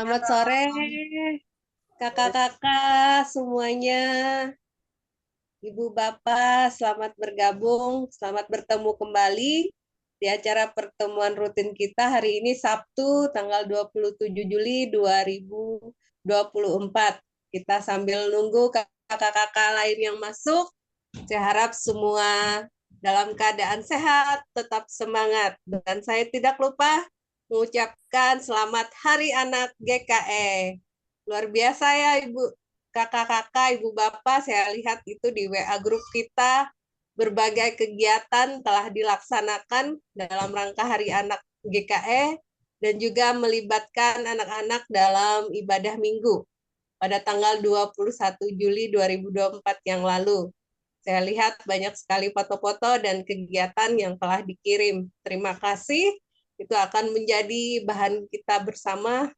Selamat sore, kakak-kakak semuanya, ibu bapak, selamat bergabung, selamat bertemu kembali di acara pertemuan rutin kita hari ini Sabtu tanggal 27 Juli 2024. Kita sambil nunggu kakak-kakak lain yang masuk, saya harap semua dalam keadaan sehat, tetap semangat. Dan saya tidak lupa mengucapkan selamat Hari Anak GKE. Luar biasa ya Ibu, kakak-kakak, Ibu Bapak, saya lihat itu di WA grup kita, berbagai kegiatan telah dilaksanakan dalam rangka Hari Anak GKE dan juga melibatkan anak-anak dalam ibadah minggu pada tanggal 21 Juli 2024 yang lalu. Saya lihat banyak sekali foto-foto dan kegiatan yang telah dikirim. Terima kasih. Itu akan menjadi bahan kita bersama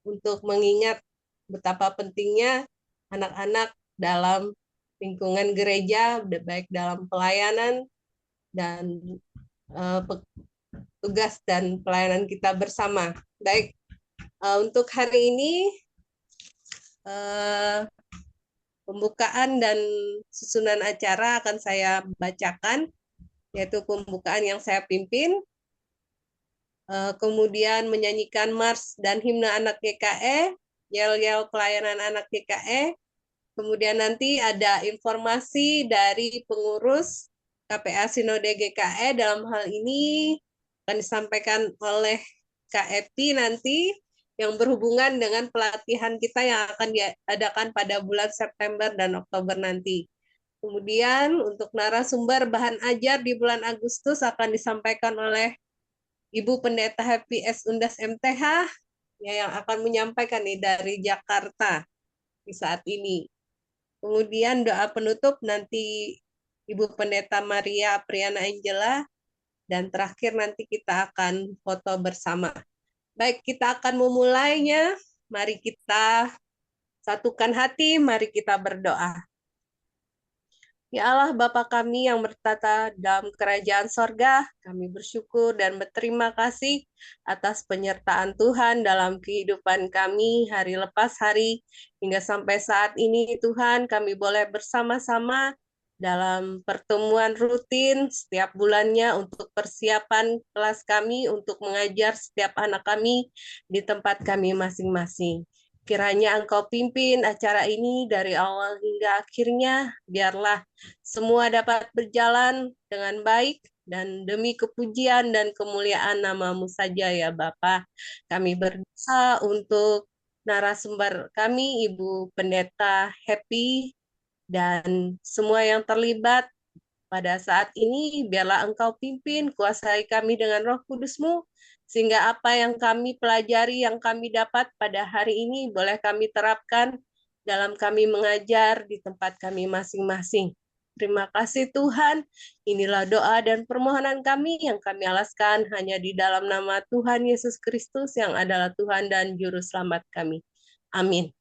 untuk mengingat betapa pentingnya anak-anak dalam lingkungan gereja, baik dalam pelayanan dan tugas dan pelayanan kita bersama. Baik, untuk hari ini pembukaan dan susunan acara akan saya bacakan, yaitu pembukaan yang saya pimpin, kemudian menyanyikan Mars dan Himne Anak GKE, yel-yel pelayanan anak GKE, kemudian nanti ada informasi dari pengurus KPA Sinode GKE, dalam hal ini akan disampaikan oleh Kak Epi nanti, yang berhubungan dengan pelatihan kita yang akan diadakan pada bulan September dan Oktober nanti. Kemudian untuk narasumber bahan ajar di bulan Agustus akan disampaikan oleh Ibu Pendeta Happy S. Undas MTH, ya, yang akan menyampaikan nih dari Jakarta di saat ini. Kemudian doa penutup nanti Ibu Pendeta Maria Apriana Angela, dan terakhir nanti kita akan foto bersama. Baik, kita akan memulainya. Mari kita satukan hati, mari kita berdoa. Ya Allah, Bapa kami yang bertata dalam kerajaan sorga, kami bersyukur dan berterima kasih atas penyertaan Tuhan dalam kehidupan kami hari lepas hari, hingga sampai saat ini Tuhan kami boleh bersama-sama dalam pertemuan rutin setiap bulannya untuk persiapan kelas kami untuk mengajar setiap anak kami di tempat kami masing-masing. Kiranya Engkau pimpin acara ini dari awal hingga akhirnya, biarlah semua dapat berjalan dengan baik dan demi kepujian dan kemuliaan nama-Mu saja ya Bapa. Kami berdoa untuk narasumber kami, Ibu Pendeta Happy, dan semua yang terlibat pada saat ini, biarlah Engkau pimpin, kuasai kami dengan Roh Kudus-Mu, sehingga apa yang kami pelajari, yang kami dapat pada hari ini, boleh kami terapkan dalam kami mengajar di tempat kami masing-masing. Terima kasih Tuhan, inilah doa dan permohonan kami yang kami alaskan hanya di dalam nama Tuhan Yesus Kristus yang adalah Tuhan dan Juru Selamat kami. Amin.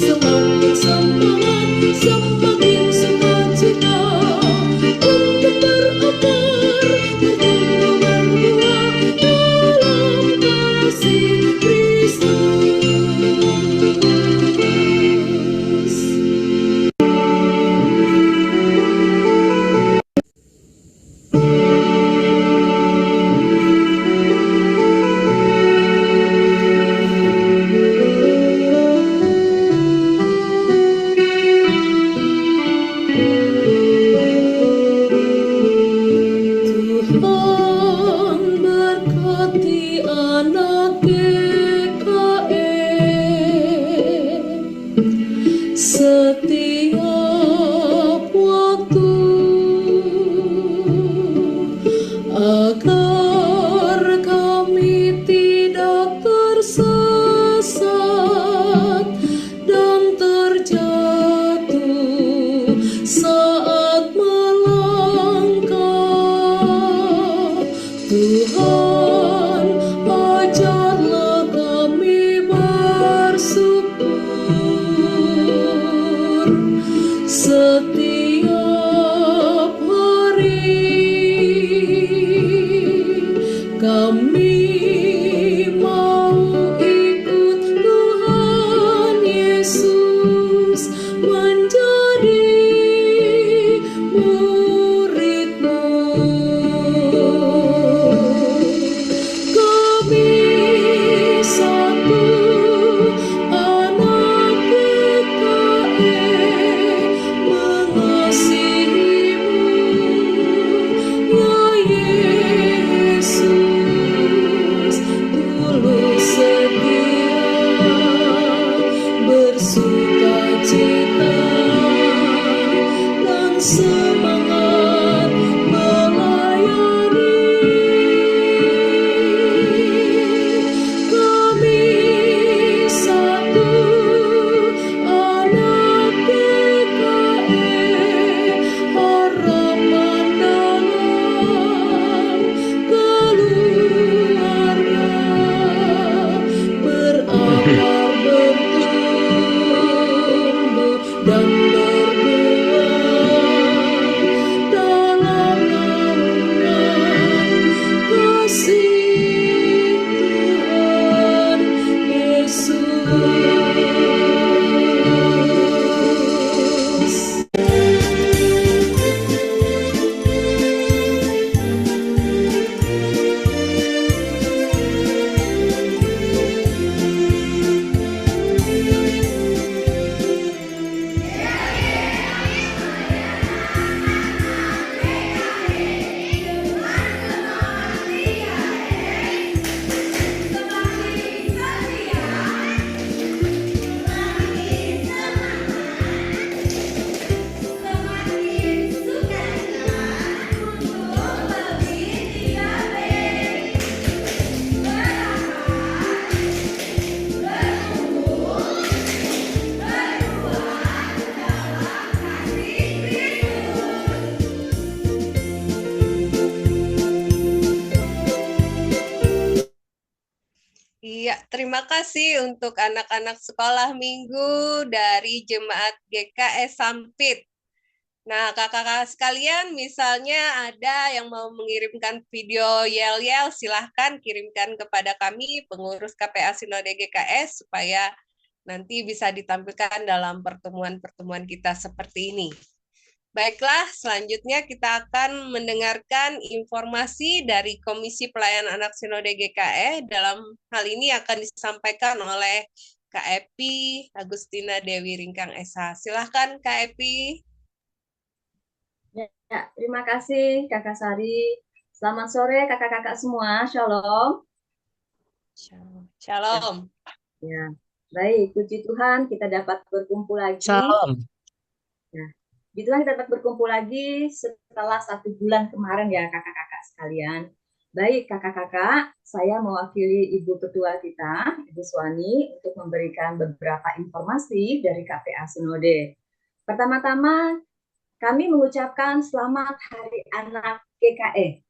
Semakin semangat, semakin sukacita untuk setiap waktu agar kami tidak tersesat dan terjatuh saat melangkah. Tuhan, ajarlah kami bersyukur setiap hari. Kami mau ikut Tuhan Yesus menjadi murid-Mu. Kami satu anak GKE mengasihi-Mu, ya Yesus, tulus setia, bersukacita, dan semangat melayani. Kami satu anak GKE, harapan dalam keluarga, berakar, bertumbuh, dan berbuah dalam naungan kasih Tuhan Yesus. Iya, terima kasih untuk anak-anak sekolah minggu dari Jemaat GKE Sampit. Nah, kakak-kakak sekalian, misalnya ada yang mau mengirimkan video yel-yel, silahkan kirimkan kepada kami, pengurus KPA Sinode GKS, supaya nanti bisa ditampilkan dalam pertemuan-pertemuan kita seperti ini. Baiklah, selanjutnya kita akan mendengarkan informasi dari Komisi Pelayanan Anak Sinode GKE. Dalam hal ini akan disampaikan oleh Kak Epi Agustina Dewi Ringkang SH. Silahkan Kak Epi. Ya, terima kasih Kakak Sari. Selamat sore kakak-kakak semua. Shalom. Shalom. Ya, baik. Puji Tuhan kita dapat berkumpul lagi. Salam. Ya, puji Tuhan kita dapat berkumpul lagi setelah 1 bulan kemarin ya kakak-kakak sekalian. Baik kakak-kakak, saya mewakili Ibu Ketua kita, Ibu Suwani, untuk memberikan beberapa informasi dari KPA Sinode. Pertama-tama, kami mengucapkan selamat Hari Anak GKE.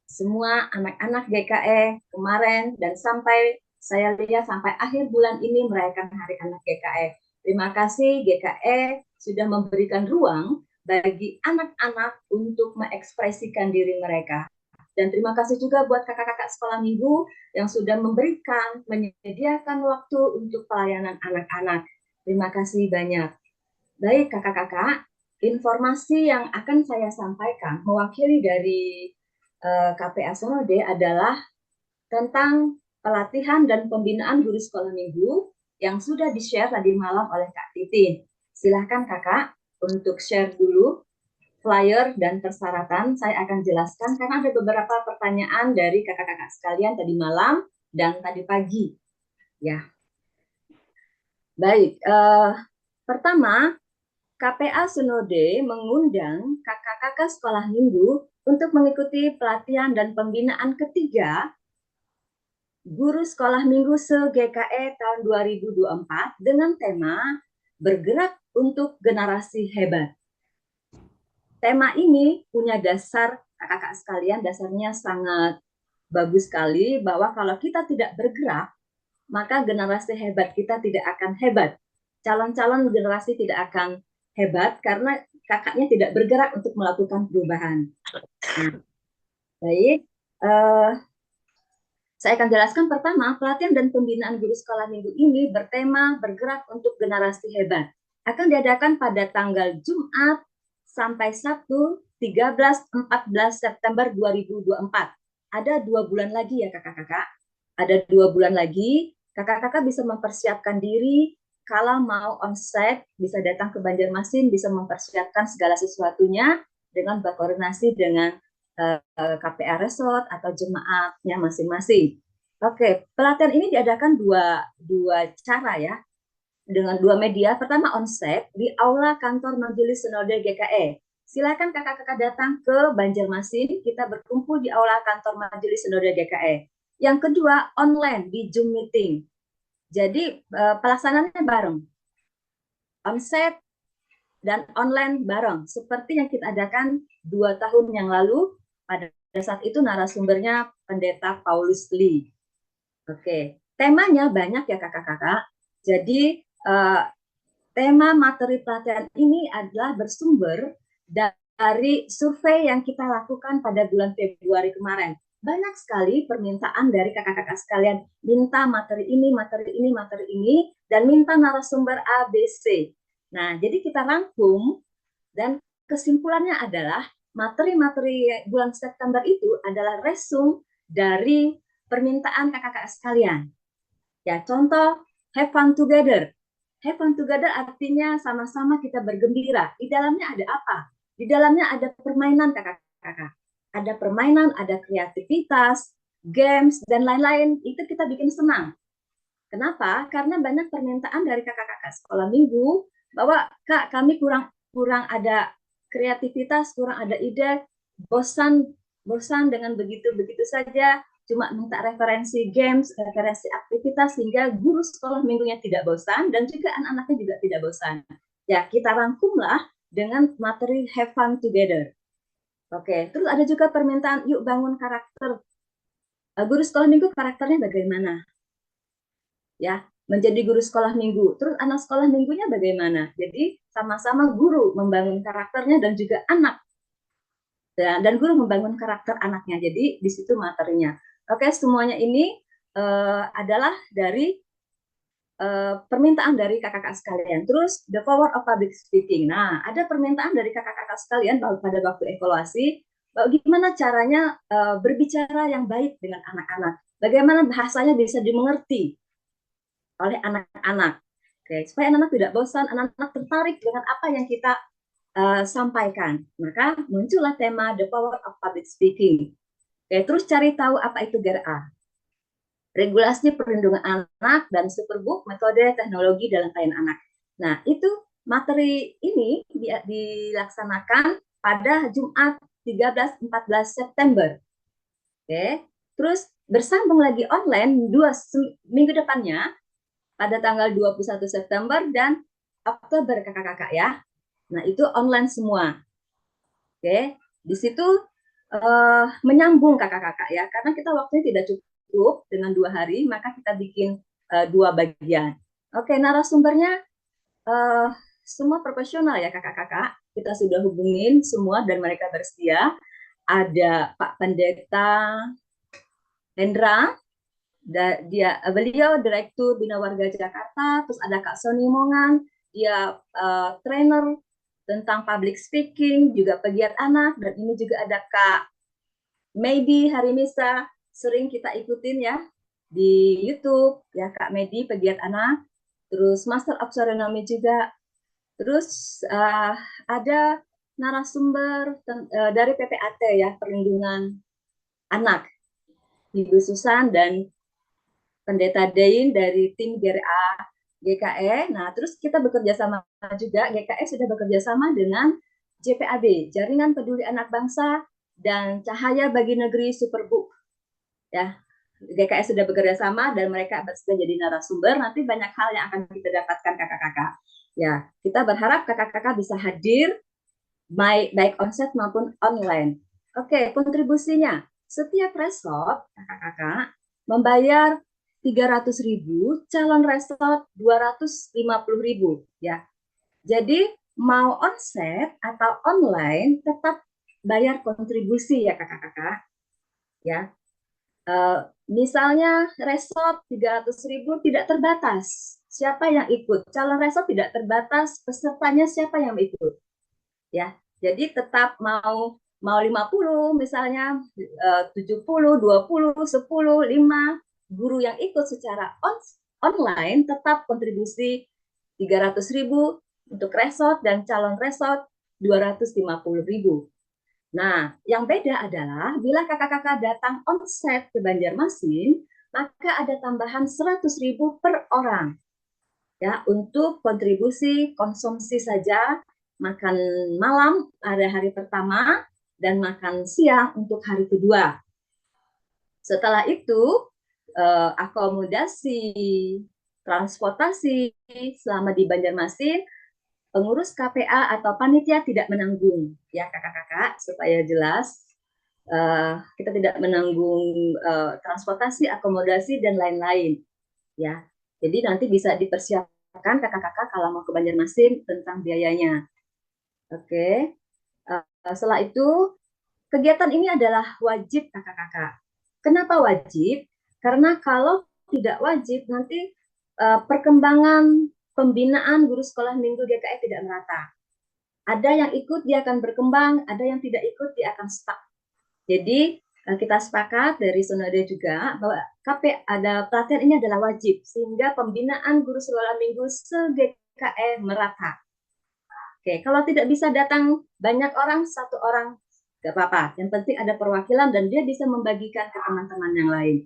Semua anak-anak GKE kemarin dan sampai saya lihat sampai akhir bulan ini merayakan Hari Anak GKE. Terima kasih GKE sudah memberikan ruang bagi anak-anak untuk mengekspresikan diri mereka. Dan terima kasih juga buat kakak-kakak sekolah minggu yang sudah menyediakan waktu untuk pelayanan anak-anak. Terima kasih banyak. Baik kakak-kakak, informasi yang akan saya sampaikan mewakili dari KPA Sinode adalah tentang pelatihan dan pembinaan guru sekolah minggu yang sudah di-share tadi malam oleh Kak Titin. Silahkan kakak untuk share dulu flyer dan persyaratan. Saya akan jelaskan karena ada beberapa pertanyaan dari kakak-kakak sekalian tadi malam dan tadi pagi. Ya, baik. Pertama, KPA Senode mengundang kakak-kakak sekolah minggu untuk mengikuti pelatihan dan pembinaan ketiga guru sekolah minggu se-GKE tahun 2024 dengan tema Bergerak untuk Generasi Hebat. Tema ini punya dasar, kakak-kakak sekalian, dasarnya sangat bagus sekali, bahwa kalau kita tidak bergerak, maka generasi hebat kita tidak akan hebat. Calon-calon generasi tidak akan hebat karena kakaknya tidak bergerak untuk melakukan perubahan. Nah, baik, saya akan jelaskan. Pertama, pelatihan dan pembinaan guru sekolah minggu ini bertema bergerak untuk generasi hebat. Akan diadakan pada tanggal Jumat sampai Sabtu 13-14 September 2024. Ada 2 bulan lagi ya kakak-kakak. Ada 2 bulan lagi, kakak-kakak bisa mempersiapkan diri. Kalau mau onsite, bisa datang ke Banjarmasin, bisa mempersiapkan segala sesuatunya dengan berkoordinasi dengan KPA Resort atau jemaatnya masing-masing. Oke, pelatihan ini diadakan dua cara ya, dengan 2 media. Pertama onsite di Aula Kantor Majelis Sinode GKE. Silakan kakak-kakak datang ke Banjarmasin, kita berkumpul di Aula Kantor Majelis Sinode GKE. Yang kedua, online di Zoom meeting. Jadi pelaksanaannya bareng. Onsite dan online bareng. Seperti yang kita adakan 2 tahun yang lalu. Pada saat itu narasumbernya Pendeta Paulus Lee. Oke, temanya banyak ya kakak-kakak. Jadi tema materi pelatihan ini adalah bersumber dari survei yang kita lakukan pada bulan Februari kemarin. Banyak sekali permintaan dari kakak-kakak sekalian, minta materi ini, materi ini, materi ini, dan minta narasumber ABC. Nah, jadi kita rangkum, dan kesimpulannya adalah materi-materi bulan September itu adalah resume dari permintaan kakak-kakak sekalian. Ya, contoh, have fun together. Have fun together artinya sama-sama kita bergembira. Di dalamnya ada apa? Di dalamnya ada permainan kakak-kakak. Ada permainan, ada kreativitas, games, dan lain-lain. Itu kita bikin senang. Kenapa? Karena banyak permintaan dari kakak-kakak sekolah minggu bahwa Kak, kami kurang ada kreativitas, kurang ada ide, bosan dengan begitu saja, cuma minta referensi games, referensi aktivitas, sehingga guru sekolah minggunya tidak bosan dan juga anak-anaknya juga tidak bosan. Ya, kita rangkumlah dengan materi have fun together. Oke, terus ada juga permintaan yuk bangun karakter. Guru sekolah minggu karakternya bagaimana? Ya, menjadi guru sekolah minggu. Terus anak sekolah minggunya bagaimana? Jadi sama-sama guru membangun karakternya dan juga anak. Dan guru membangun karakter anaknya. Jadi di situ materinya. Oke, semuanya ini adalah dari permintaan dari kakak-kakak sekalian. Terus the power of public speaking. Nah, ada permintaan dari kakak-kakak sekalian pada waktu evaluasi, bagaimana caranya berbicara yang baik dengan anak-anak. Bagaimana bahasanya bisa dimengerti oleh anak-anak. Oke, supaya anak-anak tidak bosan, anak-anak tertarik dengan apa yang kita sampaikan. Maka muncullah tema The Power of Public Speaking. Oke, terus cari tahu apa itu GERA. Regulasi perlindungan anak dan Superbook, metode teknologi dalam pelayanan anak. Nah, itu materi ini dilaksanakan pada Jumat 13-14 September. Oke, terus bersambung lagi online 2 minggu depannya pada tanggal 21 September dan Oktober kakak-kakak ya. Nah, itu online semua. Oke, di situ menyambung kakak-kakak ya, karena kita waktunya tidak cukup dengan 2 hari, maka kita bikin 2 bagian. Oke, narasumbernya semua profesional ya kakak-kakak. Kita sudah hubungin semua dan mereka bersedia. Ada Pak Pendeta Hendra, beliau Direktur Bina Warga Jakarta. Terus ada Kak Sony Mongan, dia trainer tentang public speaking, juga pegiat anak. Dan ini juga ada Kak Medi Harimisa, sering kita ikutin ya di YouTube ya, Kak Medi pegiat anak. Terus Master of Ceremony juga. Terus ada narasumber dari PPAT ya, perlindungan anak, Ibu Susan dan Pendeta Dain dari tim GRA GKE. Nah, terus kita bekerja sama juga, GKE sudah bekerja sama dengan JPAB, Jaringan Peduli Anak Bangsa, dan Cahaya Bagi Negeri Superbook. Ya, GKE sudah bekerja sama dan mereka sudah jadi narasumber. Nanti banyak hal yang akan kita dapatkan kakak-kakak. Ya, kita berharap kakak-kakak bisa hadir baik onsite maupun online. Oke, kontribusinya. Setiap resort kakak-kakak membayar 300.000, calon resort 250.000 ya. Jadi mau onsite atau online tetap bayar kontribusi ya kakak-kakak ya. Misalnya resort 300.000 tidak terbatas siapa yang ikut, calon resort tidak terbatas pesertanya siapa yang ikut ya. Jadi tetap mau 50 misalnya, 70, 20, 10, 5 guru yang ikut secara online tetap kontribusi 300.000 untuk resort dan calon resort 250.000. Nah, yang beda adalah bila kakak-kakak datang onsite ke Banjarmasin, maka ada tambahan 100.000 per orang ya untuk kontribusi konsumsi saja, makan malam pada hari pertama dan makan siang untuk hari kedua. Setelah itu akomodasi, transportasi selama di Banjarmasin, pengurus KPA atau panitia tidak menanggung ya kakak-kakak, supaya jelas kita tidak menanggung transportasi, akomodasi dan lain-lain ya. Jadi nanti bisa dipersiapkan kakak-kakak kalau mau ke Banjarmasin tentang biayanya. Oke. Setelah itu kegiatan ini adalah wajib kakak-kakak. Kenapa wajib? Karena kalau tidak wajib nanti perkembangan pembinaan guru sekolah minggu GKE tidak merata. Ada yang ikut dia akan berkembang, ada yang tidak ikut dia akan stuck. Jadi kita sepakat dari Sonode juga bahwa ada pelatihan ini adalah wajib sehingga pembinaan guru sekolah minggu se-GKE merata. Oke, kalau tidak bisa datang banyak orang, satu orang nggak apa-apa. Yang penting ada perwakilan dan dia bisa membagikan ke teman-teman yang lain.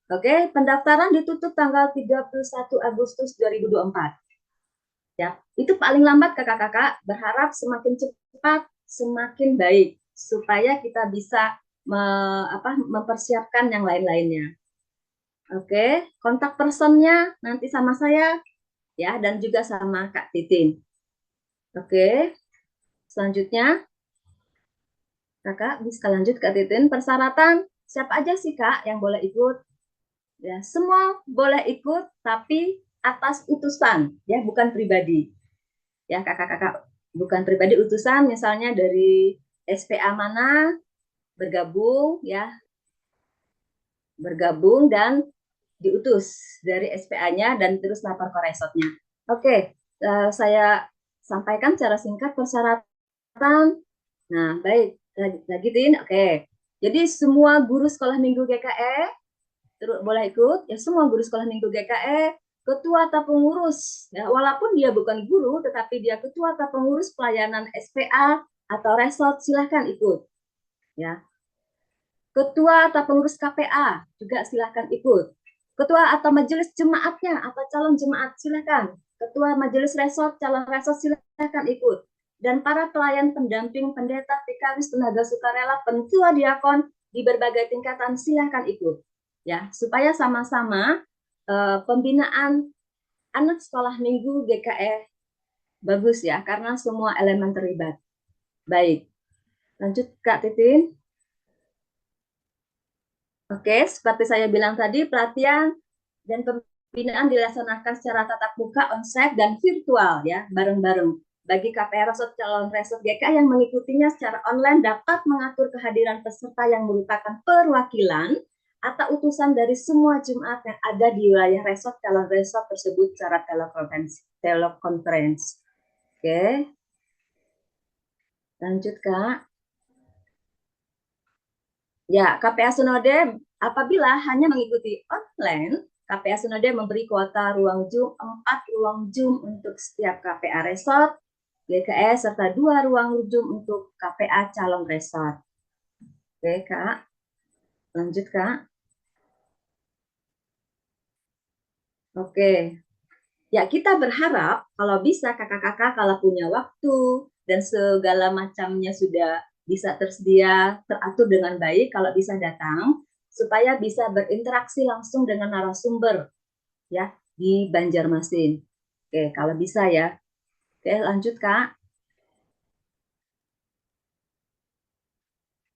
Oke, pendaftaran ditutup tanggal 31 Agustus 2024. Ya, itu paling lambat kakak-kakak. Berharap semakin cepat, semakin baik supaya kita bisa mempersiapkan yang lain-lainnya. Oke, kontak personnya nanti sama saya ya dan juga sama Kak Titin. Oke, selanjutnya Kakak bisa lanjut Kak Titin. Persyaratan siapa aja sih Kak yang boleh ikut? Ya, semua boleh ikut tapi atas utusan ya, bukan pribadi. Ya, kakak-kakak bukan pribadi, utusan misalnya dari SPA mana bergabung ya, bergabung dan diutus dari SPA-nya dan terus lapor ke resortnya. Oke, saya sampaikan secara singkat persyaratan. Nah, baik, lagi Tin. Oke. Jadi semua guru sekolah minggu GKE terus boleh ikut ya, semua guru sekolah minggu GKE, ketua atau pengurus ya, walaupun dia bukan guru tetapi dia ketua atau pengurus pelayanan SPA atau resort silahkan ikut ya. Ketua atau pengurus KPA juga silahkan ikut. Ketua atau majelis jemaatnya atau calon jemaat silahkan. Ketua majelis resort, calon resort silahkan ikut. Dan para pelayan pendamping, pendeta, vikaris, tenaga sukarela, pentua diakon di berbagai tingkatan silahkan ikut. Ya, supaya sama-sama pembinaan anak sekolah minggu GKE bagus ya, karena semua elemen terlibat. Baik, lanjut Kak Titin. Oke, seperti saya bilang tadi, pelatihan dan pembinaan dilaksanakan secara tatap muka, onsite, dan virtual ya, bareng-bareng. Bagi KPR Resort calon resort GK yang mengikutinya secara online dapat mengatur kehadiran peserta yang merupakan perwakilan atau utusan dari semua jemaat yang ada di wilayah resort calon resort tersebut secara telekonferensi. Oke, lanjut Kak. Ya, KPA Sunode apabila hanya mengikuti online, KPA Sunode memberi kuota ruang Zoom 4 ruang Zoom untuk setiap KPA resort, GKE, serta 2 ruang Zoom untuk KPA calon resort. Oke, Kak. Lanjut, Kak. Oke. Ya, kita berharap kalau bisa kakak-kakak kalau punya waktu dan segala macamnya sudah bisa tersedia, teratur dengan baik, kalau bisa datang supaya bisa berinteraksi langsung dengan narasumber ya di Banjarmasin. Oke, kalau bisa ya. Oke, lanjut Kak.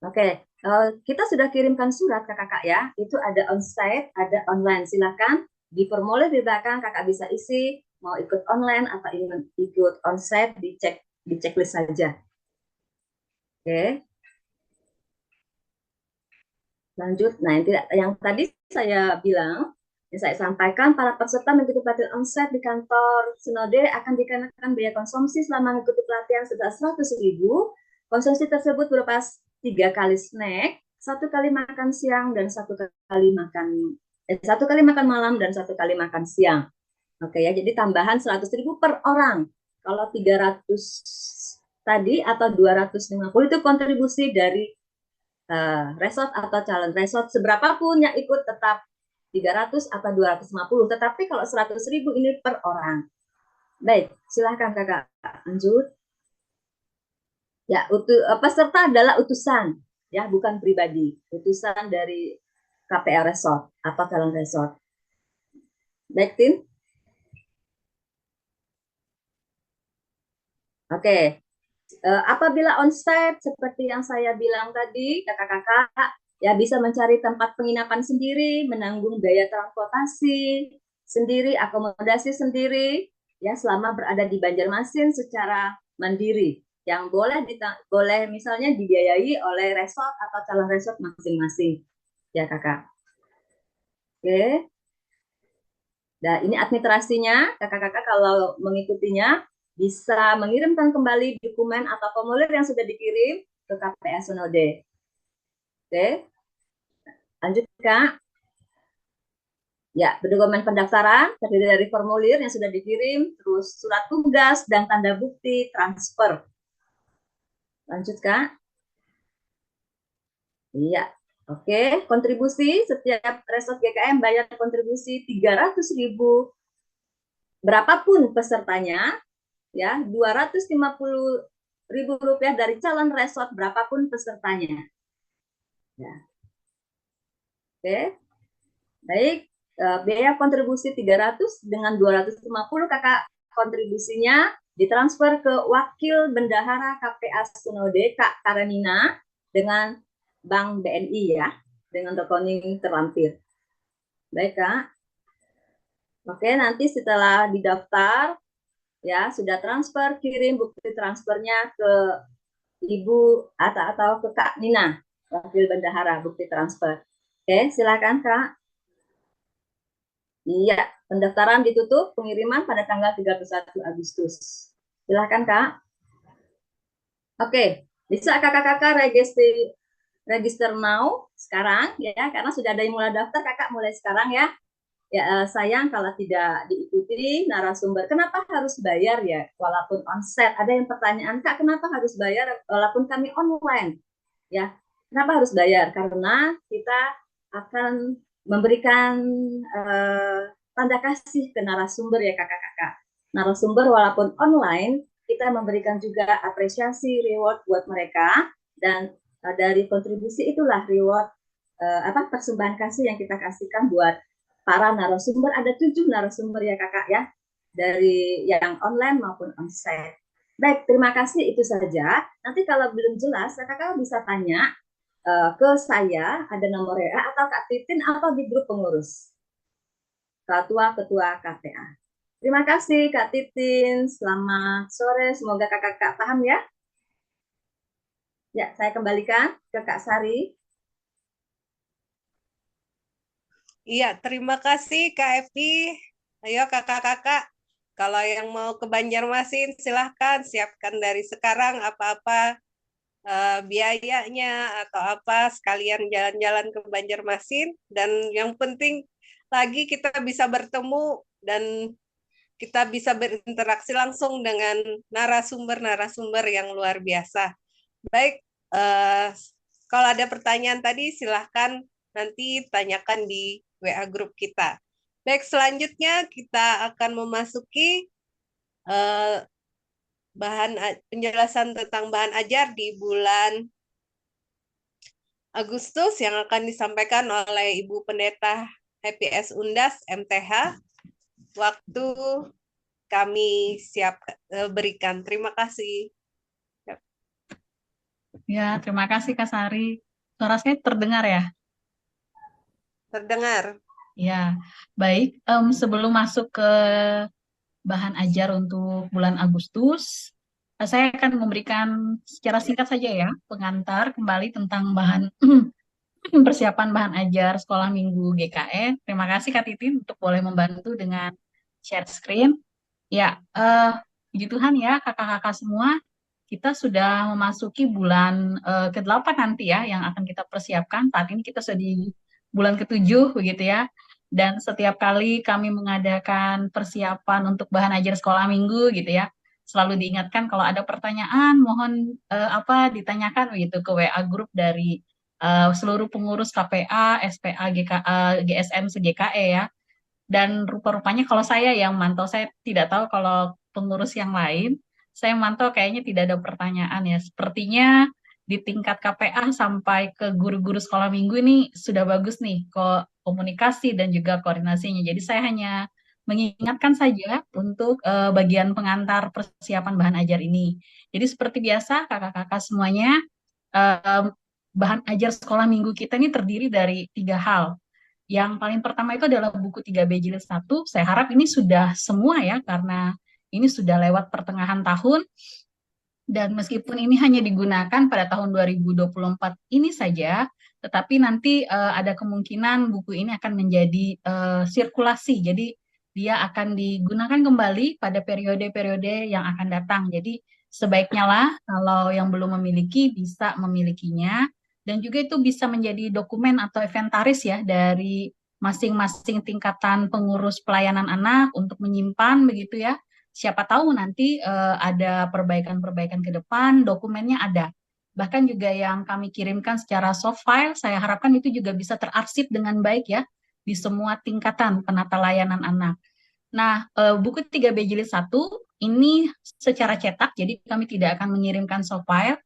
Oke, kita sudah kirimkan surat kakak-kakak ya. Itu ada onsite, ada online. Silakan dipermudah di belakang kakak bisa isi mau ikut online atau ingin ikut onsite dicek di checklist saja. Oke, lanjut. Nah, yang tadi saya bilang, yang saya sampaikan, para peserta mengikuti pelatihan onsite di kantor Sinode akan dikenakan biaya konsumsi selama mengikuti pelatihan sebesar 100.000. Konsumsi tersebut berupa 3 kali snack, 1 kali makan siang, dan 1 kali makan malam dan 1 kali makan siang. Oke ya, jadi tambahan 100.000 per orang. Kalau 300 tadi atau 250 itu kontribusi dari resort atau calon resort seberapa pun yang ikut tetap 300 atau 250, tetapi kalau 100.000 ini per orang. Baik, silahkan kakak lanjut. Ya, peserta adalah utusan, ya bukan pribadi, utusan dari KPR Resort atau calon resort. Baik, Tin. Oke, apabila onsite seperti yang saya bilang tadi, kakak-kakak ya bisa mencari tempat penginapan sendiri, menanggung biaya transportasi sendiri, akomodasi sendiri, ya selama berada di Banjarmasin secara mandiri. Yang boleh misalnya dibiayai oleh resort atau calon resort masing-masing, ya kakak. Oke. Nah, ini administrasinya, kakak-kakak kalau mengikutinya bisa mengirimkan kembali dokumen atau formulir yang sudah dikirim ke KPS Senode. Oke, lanjut Kak. Ya, dokumen pendaftaran terdiri dari formulir yang sudah dikirim, terus surat tugas dan tanda bukti transfer. Lanjut Kak. Iya, oke. Kontribusi setiap resort GKM bayar kontribusi 300.000 berapapun pesertanya, ya 250.000 rupiah dari calon resort berapapun pesertanya. Ya. Oke, baik. Biaya kontribusi 300 dengan 250 kakak kontribusinya ditransfer ke wakil bendahara KPA Sinode Kak Karenina dengan Bank BNI ya, dengan rekening terlampir. Baik Kak. Oke, nanti setelah didaftar ya sudah transfer, kirim bukti transfernya ke Ibu atau ke Kak Nina, wakil bendahara bukti transfer. Oke, silakan Kak. Iya, pendaftaran ditutup pengiriman pada tanggal 31 Agustus. Silakan Kak. Oke, bisa kakak-kakak register now sekarang ya, karena sudah ada yang mulai daftar, kakak mulai sekarang ya. Ya, sayang kalau tidak diikuti narasumber. Kenapa harus bayar ya? Walaupun onset, ada yang pertanyaan, Kak, kenapa harus bayar walaupun kami online? Ya, kenapa harus bayar? Karena kita akan memberikan eh, tanda kasih ke narasumber ya kakak-kakak. Narasumber walaupun online, kita memberikan juga apresiasi reward buat mereka dan dari kontribusi itulah reward persembahan kasih yang kita kasihkan buat para narasumber. Ada 7 narasumber ya kakak ya, dari yang online maupun onsite. Baik, terima kasih itu saja. Nanti kalau belum jelas, kakak bisa tanya ke saya, ada nomor WA atau Kak Titin atau di grup pengurus. Ketua-ketua KPA. Terima kasih Kak Titin, selamat sore, semoga kakak-kakak paham ya. Ya, saya kembalikan ke Kak Sari. Iya, terima kasih Kak Evi. Ayo kakak-kakak, kalau yang mau ke Banjarmasin silahkan siapkan dari sekarang apa-apa biayanya atau apa sekalian jalan-jalan ke Banjarmasin dan yang penting lagi kita bisa bertemu dan kita bisa berinteraksi langsung dengan narasumber-narasumber yang luar biasa. Baik, kalau ada pertanyaan tadi silahkan nanti tanyakan di WA grup kita. Baik, selanjutnya kita akan memasuki eh, penjelasan tentang bahan ajar di bulan Agustus yang akan disampaikan oleh Ibu Pendeta HPS Undas MTH. Waktu kami siap berikan. Terima kasih. Ya, terima kasih Kak Sari. Suara saya terdengar ya? Terdengar. Ya, baik. Sebelum masuk ke bahan ajar untuk bulan Agustus, saya akan memberikan secara singkat saja ya pengantar kembali tentang bahan persiapan bahan ajar sekolah minggu GKE. Terima kasih Kak Titin untuk boleh membantu dengan share screen. Ya, puji Tuhan ya kakak-kakak semua, kita sudah memasuki bulan ke-8 nanti ya yang akan kita persiapkan. Saat ini kita sudah di bulan ke-7 begitu ya. Dan setiap kali kami mengadakan persiapan untuk bahan ajar sekolah minggu gitu ya, selalu diingatkan kalau ada pertanyaan mohon apa ditanyakan begitu ke WA grup dari seluruh pengurus KPA, SPA, GSM, GKE ya. Dan rupa-rupanya kalau saya yang mantau, saya tidak tahu kalau pengurus yang lain, saya mantau kayaknya tidak ada pertanyaan ya. Sepertinya di tingkat KPA sampai ke guru-guru sekolah minggu ini sudah bagus nih komunikasi dan juga koordinasinya. Jadi saya hanya mengingatkan saja untuk bagian pengantar persiapan bahan ajar ini. Jadi seperti biasa kakak-kakak semuanya, eh, bahan ajar sekolah minggu kita ini terdiri dari 3 hal. Yang paling pertama itu adalah buku 3B jilid 1. Saya harap ini sudah semua ya, karena ini sudah lewat pertengahan tahun. Dan meskipun ini hanya digunakan pada tahun 2024 ini saja, tetapi nanti ada kemungkinan buku ini akan menjadi sirkulasi. Jadi dia akan digunakan kembali pada periode-periode yang akan datang. Jadi sebaiknya lah kalau yang belum memiliki bisa memilikinya. Dan juga itu bisa menjadi dokumen atau inventaris ya dari masing-masing tingkatan pengurus pelayanan anak untuk menyimpan begitu ya. Siapa tahu nanti ada perbaikan-perbaikan ke depan, dokumennya ada. Bahkan juga yang kami kirimkan secara soft file, saya harapkan itu juga bisa terarsip dengan baik ya di semua tingkatan penata layanan anak. Nah, buku 3B jilid 1 ini secara cetak, jadi kami tidak akan mengirimkan soft file,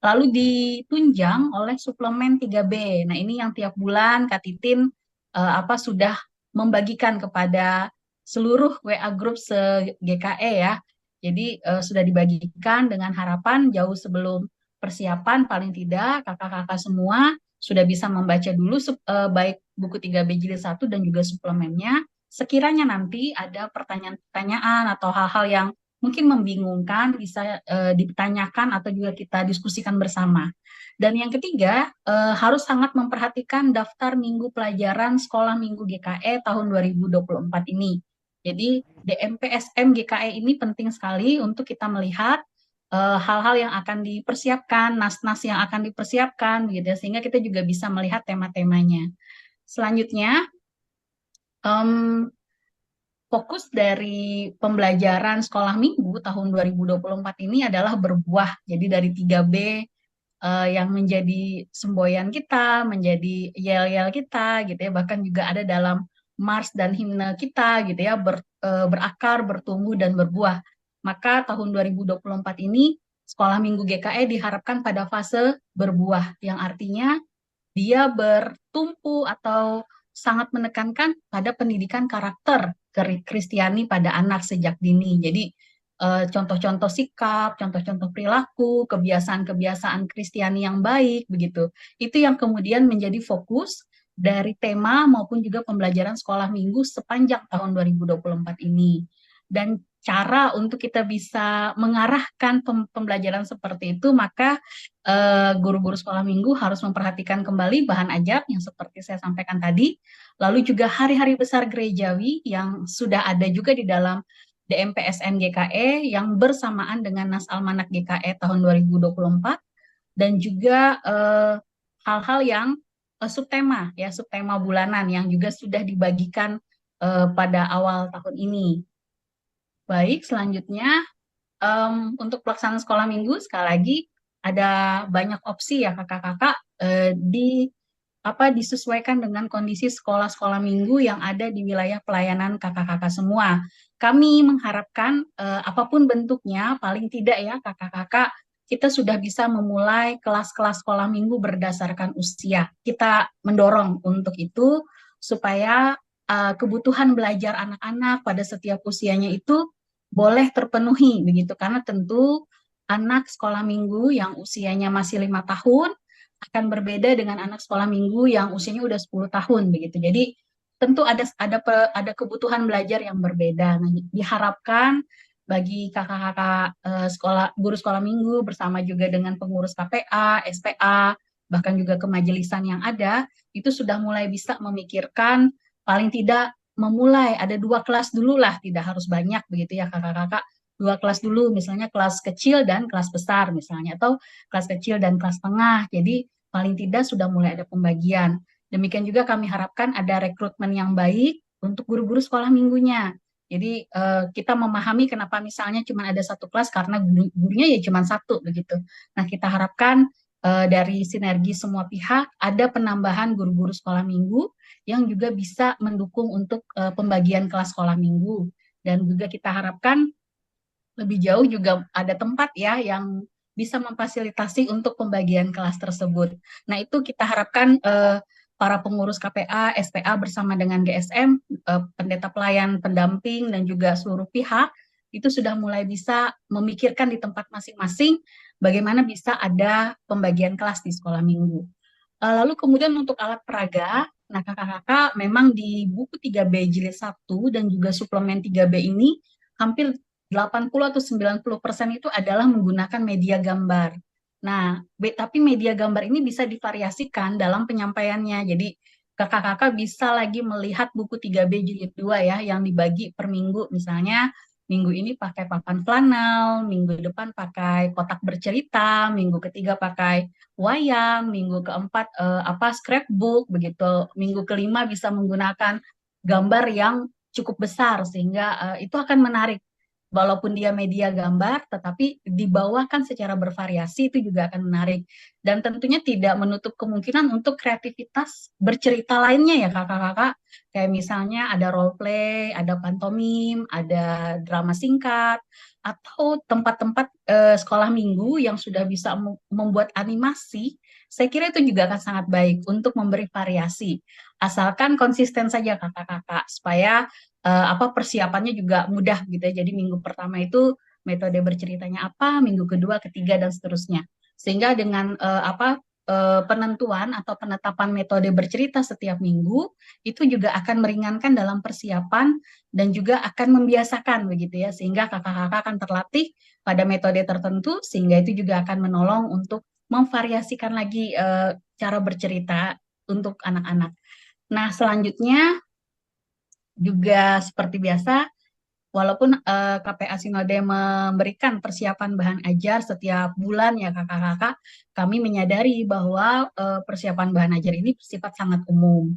lalu ditunjang oleh suplemen 3B. Nah, ini yang tiap bulan Kak Titin sudah membagikan kepada seluruh WA group se-GKE ya. Jadi sudah dibagikan dengan harapan jauh sebelum persiapan paling tidak kakak-kakak semua sudah bisa membaca dulu baik buku 3B jilid 1 dan juga suplemennya. Sekiranya nanti ada pertanyaan-pertanyaan atau hal-hal yang mungkin membingungkan bisa ditanyakan atau juga kita diskusikan bersama. Dan yang ketiga, harus sangat memperhatikan daftar minggu pelajaran sekolah minggu GKE tahun 2024 ini. Jadi DMPSM GKE ini penting sekali untuk kita melihat hal-hal yang akan dipersiapkan, nas-nas yang akan dipersiapkan, gitu ya, sehingga kita juga bisa melihat tema-temanya. Selanjutnya, fokus dari pembelajaran sekolah minggu tahun 2024 ini adalah berbuah. Jadi dari 3B yang menjadi semboyan kita, menjadi yel-yel kita gitu ya, bahkan juga ada dalam mars dan himne kita gitu ya, berakar, bertumbuh dan berbuah. Maka tahun 2024 ini sekolah minggu GKE diharapkan pada fase berbuah, yang artinya dia bertumpu atau sangat menekankan pada pendidikan karakter Kristiani pada anak sejak dini. Jadi contoh-contoh sikap, contoh-contoh perilaku, kebiasaan-kebiasaan Kristiani yang baik begitu. Itu yang kemudian menjadi fokus dari tema maupun juga pembelajaran sekolah minggu sepanjang tahun 2024 ini. Dan cara untuk kita bisa mengarahkan pembelajaran seperti itu, maka guru-guru sekolah minggu harus memperhatikan kembali bahan ajar yang seperti saya sampaikan tadi, lalu juga hari-hari besar gerejawi yang sudah ada juga di dalam DMPSN GKE yang bersamaan dengan Nas Almanak GKE tahun 2024, dan juga hal-hal yang subtema ya, subtema bulanan yang juga sudah dibagikan pada awal tahun ini. Baik, selanjutnya untuk pelaksanaan sekolah minggu sekali lagi ada banyak opsi ya kakak-kakak di disesuaikan dengan kondisi sekolah-sekolah minggu yang ada di wilayah pelayanan kakak-kakak semua. Kami mengharapkan apapun bentuknya, paling tidak ya kakak-kakak, kita sudah bisa memulai kelas-kelas sekolah minggu berdasarkan usia. Kita mendorong untuk itu supaya kebutuhan belajar anak-anak pada setiap usianya itu boleh terpenuhi begitu, karena tentu anak sekolah minggu yang usianya masih 5 tahun akan berbeda dengan anak sekolah minggu yang usianya udah 10 tahun begitu. Jadi tentu ada kebutuhan belajar yang berbeda. Nah, diharapkan bagi kakak-kakak guru sekolah minggu bersama juga dengan pengurus KPA, SPA, bahkan juga kemajelisan yang ada, itu sudah mulai bisa memikirkan paling tidak memulai ada 2 kelas dulu lah, tidak harus banyak begitu ya kakak-kakak. 2 kelas dulu, misalnya kelas kecil dan kelas besar misalnya, atau kelas kecil dan kelas tengah. Jadi paling tidak sudah mulai ada pembagian. Demikian juga kami harapkan ada rekrutmen yang baik untuk guru-guru sekolah minggunya. Jadi kita memahami kenapa misalnya cuma ada 1 kelas karena gurunya ya cuma 1 begitu. Nah, kita harapkan dari sinergi semua pihak ada penambahan guru-guru sekolah minggu yang juga bisa mendukung untuk pembagian kelas sekolah minggu. Dan juga kita harapkan lebih jauh juga ada tempat ya yang bisa memfasilitasi untuk pembagian kelas tersebut. Nah, itu kita harapkan para pengurus KPA, SPA bersama dengan GSM, pendeta pelayan, pendamping, dan juga seluruh pihak, itu sudah mulai bisa memikirkan di tempat masing-masing bagaimana bisa ada pembagian kelas di sekolah minggu. Lalu kemudian untuk alat peraga, nah kakak-kakak memang di buku 3B jilid 1 dan juga suplemen 3B ini hampir 80 atau 90% itu adalah menggunakan media gambar. Nah, tapi media gambar ini bisa divariasikan dalam penyampaiannya. Jadi kakak-kakak bisa lagi melihat buku 3B jilid 2 ya, yang dibagi per minggu. Misalnya minggu ini pakai papan flanel, minggu depan pakai kotak bercerita, minggu ketiga pakai wayang, minggu keempat scrapbook begitu. Minggu kelima bisa menggunakan gambar yang cukup besar sehingga itu akan menarik. Walaupun dia media gambar, tetapi dibawakan secara bervariasi itu juga akan menarik. Dan tentunya tidak menutup kemungkinan untuk kreativitas bercerita lainnya ya kakak-kakak. Kayak misalnya ada role play, ada pantomim, ada drama singkat, atau tempat-tempat sekolah minggu yang sudah bisa membuat animasi. Saya kira itu juga akan sangat baik untuk memberi variasi. Asalkan konsisten saja kakak-kakak, supaya persiapannya juga mudah gitu ya. Jadi minggu pertama itu metode berceritanya apa, minggu kedua, ketiga dan seterusnya. Sehingga dengan penentuan atau penetapan metode bercerita setiap minggu itu juga akan meringankan dalam persiapan dan juga akan membiasakan begitu ya, sehingga kakak-kakak akan terlatih pada metode tertentu sehingga itu juga akan menolong untuk memvariasikan lagi cara bercerita untuk anak-anak. Nah, selanjutnya juga seperti biasa, walaupun KPA Sinode memberikan persiapan bahan ajar setiap bulan ya kakak-kakak, kami menyadari bahwa persiapan bahan ajar ini bersifat sangat umum.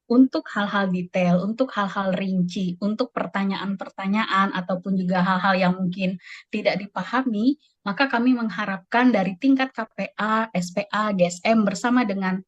Untuk hal-hal detail, untuk hal-hal rinci, untuk pertanyaan-pertanyaan ataupun juga hal-hal yang mungkin tidak dipahami, maka kami mengharapkan dari tingkat KPA, SPA, GSM bersama dengan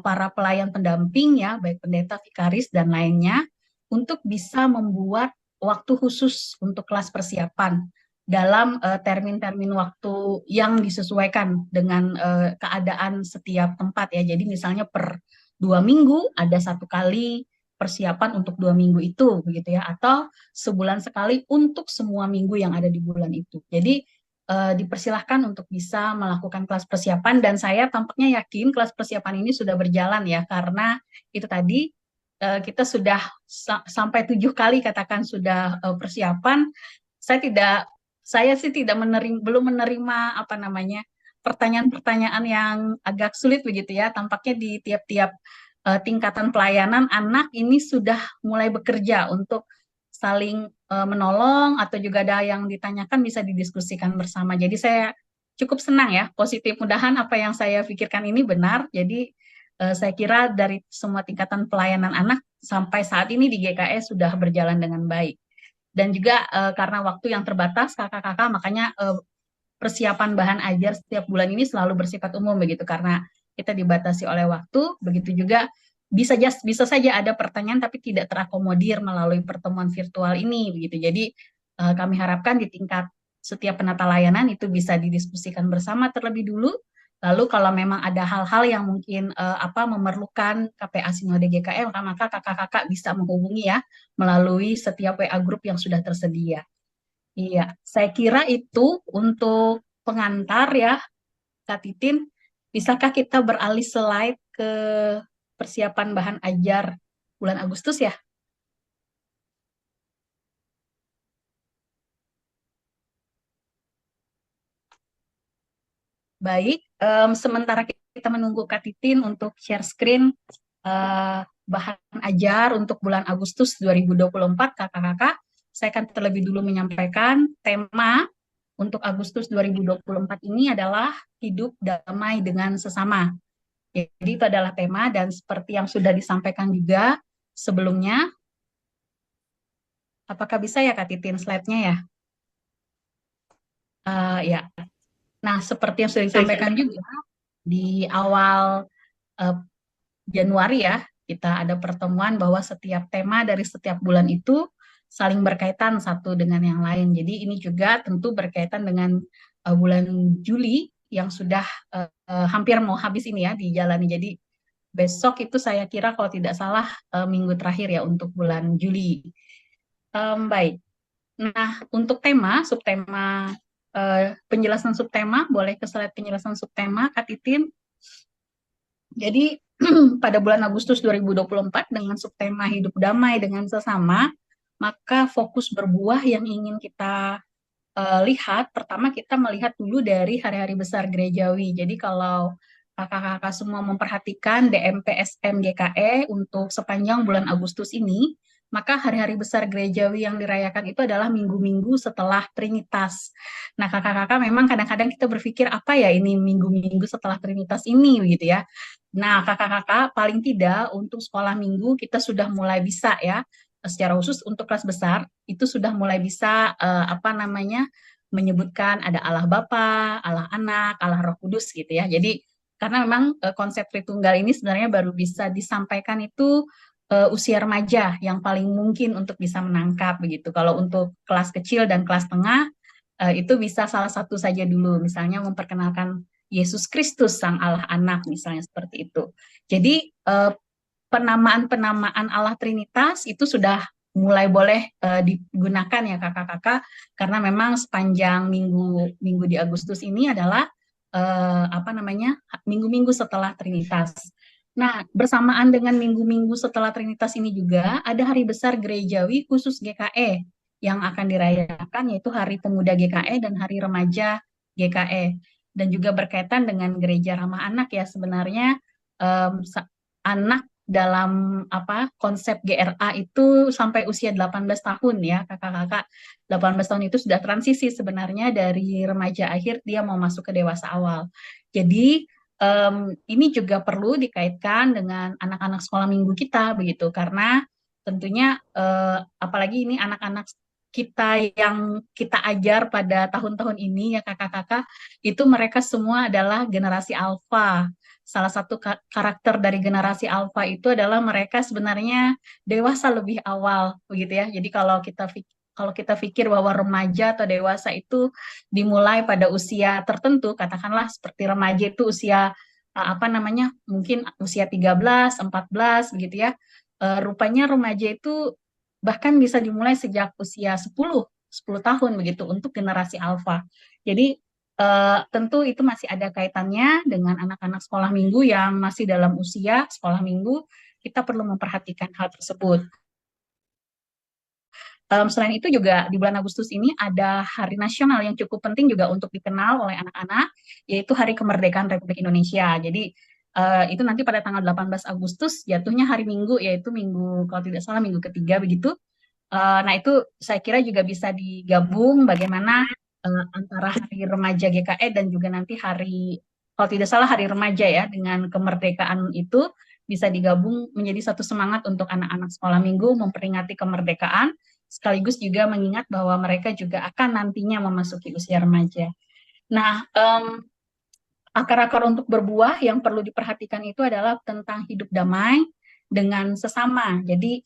para pelayan pendamping ya, baik pendeta, vikaris dan lainnya, untuk bisa membuat waktu khusus untuk kelas persiapan dalam termin-termin waktu yang disesuaikan dengan keadaan setiap tempat ya. Jadi misalnya per 2 minggu ada 1 kali persiapan untuk 2 minggu itu begitu ya, atau sebulan sekali untuk semua minggu yang ada di bulan itu. Jadi dipersilahkan untuk bisa melakukan kelas persiapan dan saya tampaknya yakin kelas persiapan ini sudah berjalan ya, karena itu tadi kita sudah sampai 7 kali katakan sudah persiapan. Saya sih belum menerima pertanyaan-pertanyaan yang agak sulit begitu ya. Tampaknya di tiap-tiap tingkatan pelayanan anak ini sudah mulai bekerja untuk saling menolong atau juga ada yang ditanyakan bisa didiskusikan bersama. Jadi saya cukup senang ya, positif. Mudahan apa yang saya pikirkan ini benar. Jadi saya kira dari semua tingkatan pelayanan anak sampai saat ini di GKS sudah berjalan dengan baik. Dan juga karena waktu yang terbatas kakak-kakak, makanya persiapan bahan ajar setiap bulan ini selalu bersifat umum begitu, karena kita dibatasi oleh waktu, begitu juga bisa saja ada pertanyaan tapi tidak terakomodir melalui pertemuan virtual ini begitu. Jadi kami harapkan di tingkat setiap penata layanan itu bisa didiskusikan bersama terlebih dulu. Lalu kalau memang ada hal-hal yang mungkin memerlukan KPA Sinode GKE, maka kakak-kakak bisa menghubungi ya melalui setiap WA grup yang sudah tersedia. Iya, saya kira itu untuk pengantar ya, Kak Titin. Bisakah kita beralih slide ke persiapan bahan ajar bulan Agustus ya? Baik, sementara kita menunggu Kak Titin untuk share screen bahan ajar untuk bulan Agustus 2024, kakak-kakak, saya akan terlebih dulu menyampaikan tema untuk Agustus 2024 ini adalah hidup damai dengan sesama. Jadi itu adalah tema dan seperti yang sudah disampaikan juga sebelumnya, apakah bisa ya Kak Titin slide-nya ya? Ya. Nah, seperti yang sudah disampaikan juga di awal Januari ya, kita ada pertemuan bahwa setiap tema dari setiap bulan itu saling berkaitan satu dengan yang lain. Jadi ini juga tentu berkaitan dengan bulan Juli yang sudah hampir mau habis ini ya dijalani. Jadi besok itu saya kira kalau tidak salah minggu terakhir ya untuk bulan Juli. Baik. Nah, untuk tema, subtema, penjelasan subtema, boleh ke slide penjelasan subtema, Kak Titin. Jadi pada bulan Agustus 2024 dengan subtema hidup damai dengan sesama, maka fokus berbuah yang ingin kita lihat, pertama kita melihat dulu dari hari-hari besar gerejawi. Jadi kalau kakak-kakak semua memperhatikan DMPSM GKE untuk sepanjang bulan Agustus ini, maka hari-hari besar gerejawi yang dirayakan itu adalah minggu-minggu setelah Trinitas. Nah, kakak-kakak memang kadang-kadang kita berpikir apa ya ini minggu-minggu setelah Trinitas ini gitu ya. Nah, kakak-kakak paling tidak untuk sekolah minggu kita sudah mulai bisa ya, secara khusus untuk kelas besar itu sudah mulai bisa menyebutkan ada Allah Bapa, Allah Anak, Allah Roh Kudus gitu ya. Jadi karena memang konsep Tritunggal ini sebenarnya baru bisa disampaikan itu usia remaja yang paling mungkin untuk bisa menangkap begitu. Kalau untuk kelas kecil dan kelas tengah itu bisa salah satu saja dulu, misalnya memperkenalkan Yesus Kristus Sang Allah Anak misalnya seperti itu. Jadi penamaan-penamaan Allah Trinitas itu sudah mulai boleh digunakan ya kakak-kakak karena memang sepanjang minggu di Agustus ini adalah minggu-minggu setelah Trinitas. Nah, bersamaan dengan minggu-minggu setelah Trinitas ini juga ada hari besar gerejawi khusus GKE yang akan dirayakan yaitu Hari Pemuda GKE dan Hari Remaja GKE dan juga berkaitan dengan Gereja Ramah Anak ya sebenarnya anak dalam konsep GRA itu sampai usia 18 tahun ya kakak-kakak. 18 tahun itu sudah transisi sebenarnya dari remaja akhir dia mau masuk ke dewasa awal. Jadi ini juga perlu dikaitkan dengan anak-anak sekolah minggu kita begitu karena tentunya apalagi ini anak-anak kita yang kita ajar pada tahun-tahun ini ya kakak-kakak itu mereka semua adalah generasi alfa. Salah satu karakter dari generasi alfa itu adalah mereka sebenarnya dewasa lebih awal begitu ya. Jadi kalau kita pikir bahwa remaja atau dewasa itu dimulai pada usia tertentu, katakanlah seperti remaja itu usia mungkin usia 13, 14 begitu ya. Rupanya remaja itu bahkan bisa dimulai sejak usia 10 tahun begitu untuk generasi alfa. Jadi tentu itu masih ada kaitannya dengan anak-anak sekolah minggu yang masih dalam usia sekolah minggu, kita perlu memperhatikan hal tersebut. Selain itu juga di bulan Agustus ini ada hari nasional yang cukup penting juga untuk dikenal oleh anak-anak, yaitu Hari Kemerdekaan Republik Indonesia. Jadi itu nanti pada tanggal 18 Agustus jatuhnya hari Minggu, yaitu minggu kalau tidak salah minggu ketiga begitu. Nah itu saya kira juga bisa digabung bagaimana antara hari remaja GKE dan juga nanti kalau tidak salah hari remaja ya dengan kemerdekaan itu bisa digabung menjadi satu semangat untuk anak-anak sekolah minggu memperingati kemerdekaan sekaligus juga mengingat bahwa mereka juga akan nantinya memasuki usia remaja. Nah, akar-akar untuk berbuah yang perlu diperhatikan itu adalah tentang hidup damai dengan sesama. Jadi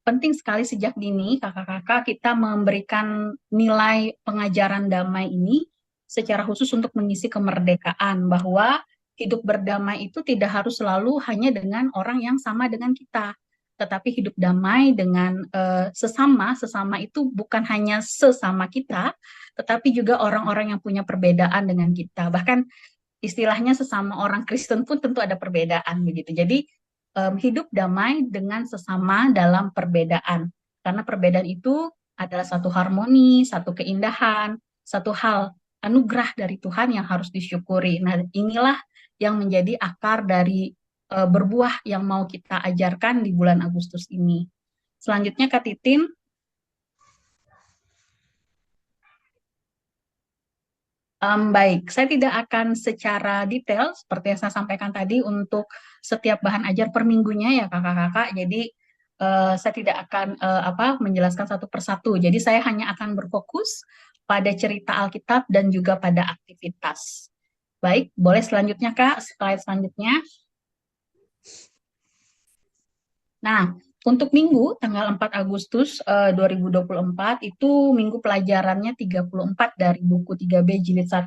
penting sekali sejak dini kakak-kakak kita memberikan nilai pengajaran damai ini secara khusus untuk mengisi kemerdekaan, bahwa hidup berdamai itu tidak harus selalu hanya dengan orang yang sama dengan kita, tetapi hidup damai dengan sesama. Sesama itu bukan hanya sesama kita, tetapi juga orang-orang yang punya perbedaan dengan kita. Bahkan istilahnya sesama orang Kristen pun tentu ada perbedaan begitu. Jadi hidup damai dengan sesama dalam perbedaan. Karena perbedaan itu adalah satu harmoni, satu keindahan, satu hal anugerah dari Tuhan yang harus disyukuri. Nah, inilah yang menjadi akar dari berbuah yang mau kita ajarkan di bulan Agustus ini. Selanjutnya Kak Titin. Baik, saya tidak akan secara detail seperti yang saya sampaikan tadi untuk setiap bahan ajar per minggunya ya kakak-kakak. Jadi saya tidak akan menjelaskan satu persatu. Jadi saya hanya akan berfokus pada cerita Alkitab dan juga pada aktivitas. Baik, boleh selanjutnya Kak, slide selanjutnya. Nah, untuk minggu tanggal 4 Agustus 2024 itu minggu pelajarannya 34 dari buku 3B jilid 1.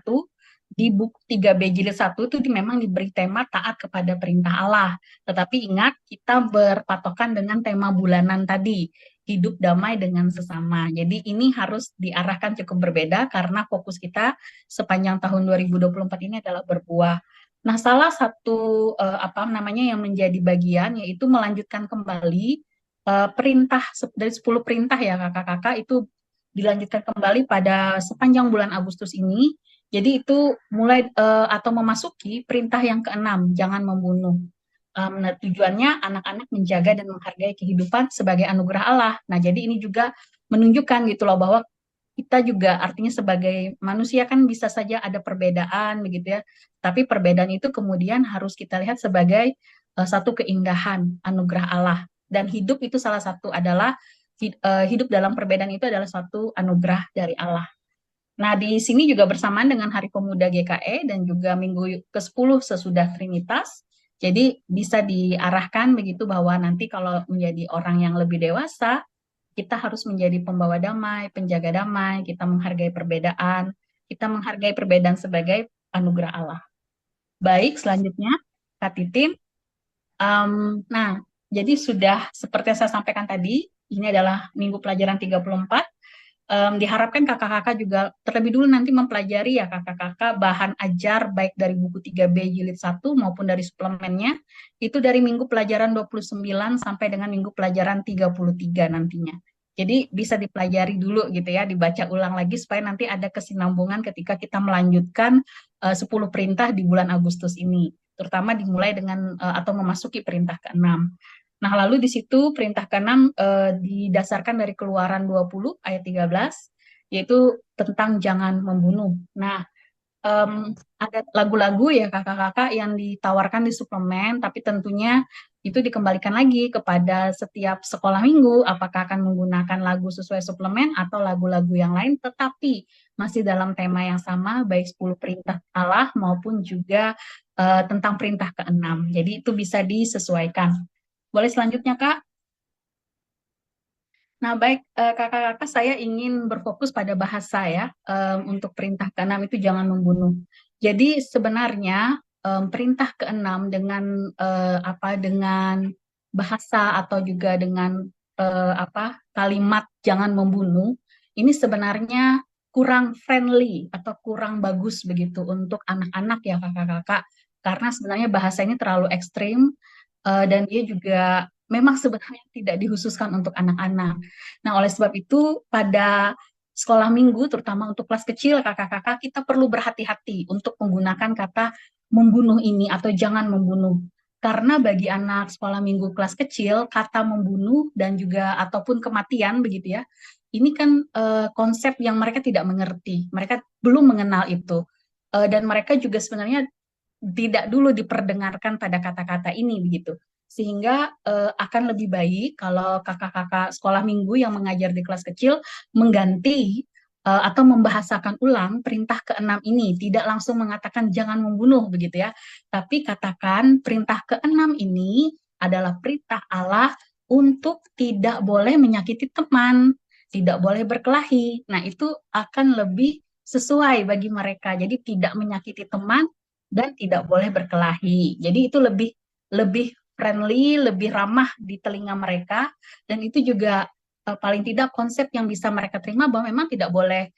Di buku 3B jilid 1 itu memang diberi tema taat kepada perintah Allah. Tetapi ingat, kita berpatokan dengan tema bulanan tadi, hidup damai dengan sesama. Jadi ini harus diarahkan cukup berbeda karena fokus kita sepanjang tahun 2024 ini adalah berbuah. Nah, salah satu yang menjadi bagian yaitu melanjutkan kembali perintah dari 10 perintah ya kakak-kakak itu dilanjutkan kembali pada sepanjang bulan Agustus ini. Jadi itu mulai atau memasuki perintah yang keenam, jangan membunuh. Nah, tujuannya anak-anak menjaga dan menghargai kehidupan sebagai anugerah Allah. Nah, jadi ini juga menunjukkan gitu loh bahwa kita juga artinya sebagai manusia kan bisa saja ada perbedaan begitu ya. Tapi perbedaan itu kemudian harus kita lihat sebagai satu keindahan anugerah Allah. Dan hidup itu salah satu adalah hidup dalam perbedaan itu adalah suatu anugerah dari Allah. Nah, di sini juga bersamaan dengan Hari Pemuda GKE dan juga minggu ke-10 sesudah Trinitas. Jadi bisa diarahkan begitu bahwa nanti kalau menjadi orang yang lebih dewasa, kita harus menjadi pembawa damai, penjaga damai, kita menghargai perbedaan sebagai anugerah Allah. Baik, selanjutnya Kak Titin. Nah, jadi sudah seperti yang saya sampaikan tadi, ini adalah minggu pelajaran 34. Diharapkan kakak-kakak juga terlebih dulu nanti mempelajari ya kakak-kakak bahan ajar baik dari buku 3B jilid 1 maupun dari suplemennya itu dari minggu pelajaran 29 sampai dengan minggu pelajaran 33 nantinya. Jadi bisa dipelajari dulu gitu ya, dibaca ulang lagi supaya nanti ada kesinambungan ketika kita melanjutkan 10 perintah di bulan Agustus ini, terutama dimulai dengan atau memasuki perintah ke-6. Nah, lalu di situ perintah ke-6 didasarkan dari Keluaran 20 ayat 13, yaitu tentang jangan membunuh. Nah, ada lagu-lagu ya kakak-kakak yang ditawarkan di suplemen, tapi tentunya itu dikembalikan lagi kepada setiap sekolah minggu, apakah akan menggunakan lagu sesuai suplemen atau lagu-lagu yang lain, tetapi masih dalam tema yang sama, baik 10 perintah Allah maupun juga tentang perintah ke-6. Jadi itu bisa disesuaikan. Boleh selanjutnya, Kak? Nah, baik, kakak-kakak, saya ingin berfokus pada bahasa ya, untuk perintah ke-6 itu jangan membunuh. Jadi sebenarnya perintah ke-6 dengan bahasa atau juga dengan kalimat jangan membunuh, ini sebenarnya kurang friendly atau kurang bagus begitu untuk anak-anak ya kakak-kakak, karena sebenarnya bahasa ini terlalu ekstrim, dan dia juga memang sebenarnya tidak dikhususkan untuk anak-anak. Nah, oleh sebab itu pada sekolah minggu, terutama untuk kelas kecil, kakak-kakak, kita perlu berhati-hati untuk menggunakan kata membunuh ini atau jangan membunuh. Karena bagi anak sekolah minggu kelas kecil, kata membunuh dan juga ataupun kematian begitu ya, ini kan konsep yang mereka tidak mengerti, mereka belum mengenal itu. Dan mereka juga sebenarnya tidak dulu diperdengarkan pada kata-kata ini begitu. Sehingga akan lebih baik kalau kakak-kakak sekolah minggu yang mengajar di kelas kecil mengganti atau membahasakan ulang perintah keenam ini, tidak langsung mengatakan jangan membunuh begitu ya, tapi katakan perintah keenam ini adalah perintah Allah untuk tidak boleh menyakiti teman, tidak boleh berkelahi. Nah, itu akan lebih sesuai bagi mereka. Jadi tidak menyakiti teman dan tidak boleh berkelahi. Jadi itu lebih lebih friendly, lebih ramah di telinga mereka, dan itu juga paling tidak konsep yang bisa mereka terima bahwa memang tidak boleh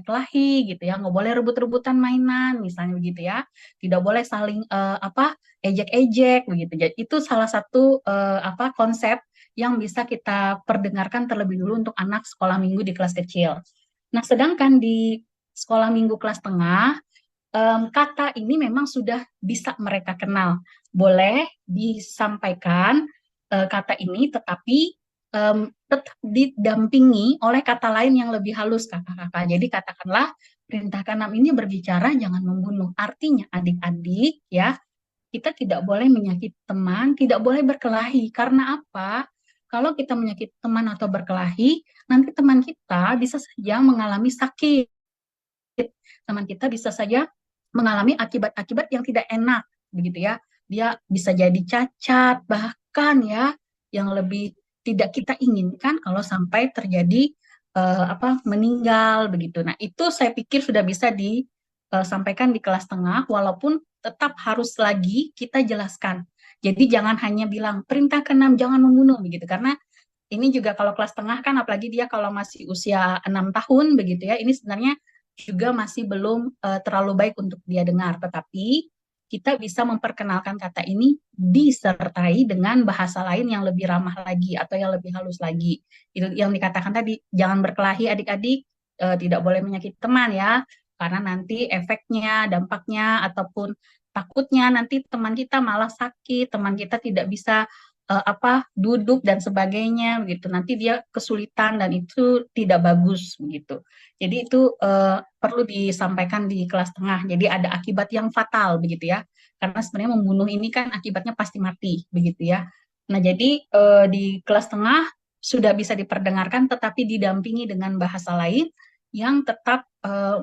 kelahi gitu ya, nggak boleh rebut-rebutan mainan misalnya begitu ya, tidak boleh saling ejek-ejek begitu. Jadi itu salah satu konsep yang bisa kita perdengarkan terlebih dulu untuk anak sekolah minggu di kelas kecil. Nah, sedangkan di sekolah minggu kelas tengah, kata ini memang sudah bisa mereka kenal. Boleh disampaikan kata ini, tetapi tetap didampingi oleh kata lain yang lebih halus, kakak-kakak. Jadi katakanlah perintah keenam ini berbicara jangan membunuh. Artinya adik-adik ya, kita tidak boleh menyakiti teman, tidak boleh berkelahi. Karena apa? Kalau kita menyakiti teman atau berkelahi, nanti teman kita bisa saja mengalami sakit. Teman kita bisa saja mengalami akibat-akibat yang tidak enak, begitu ya. Dia bisa jadi cacat, bahkan ya yang lebih tidak kita inginkan kalau sampai terjadi meninggal begitu. Nah, itu saya pikir sudah bisa disampaikan di kelas tengah, walaupun tetap harus lagi kita jelaskan. Jadi jangan hanya bilang perintah keenam jangan membunuh begitu, karena ini juga kalau kelas tengah kan, apalagi dia kalau masih usia 6 tahun begitu ya, ini sebenarnya juga masih belum terlalu baik untuk dia dengar. Tetapi kita bisa memperkenalkan kata ini disertai dengan bahasa lain yang lebih ramah lagi atau yang lebih halus lagi. Itu yang dikatakan tadi, jangan berkelahi adik-adik, tidak boleh menyakiti teman ya, karena nanti efeknya, dampaknya, ataupun takutnya nanti teman kita malah sakit, teman kita tidak bisa duduk dan sebagainya begitu. Nanti dia kesulitan dan itu tidak bagus begitu. Jadi itu perlu disampaikan di kelas tengah. Jadi ada akibat yang fatal begitu ya. Karena sebenarnya membunuh ini kan akibatnya pasti mati begitu ya. Nah, jadi di kelas tengah sudah bisa diperdengarkan tetapi didampingi dengan bahasa lain yang tetap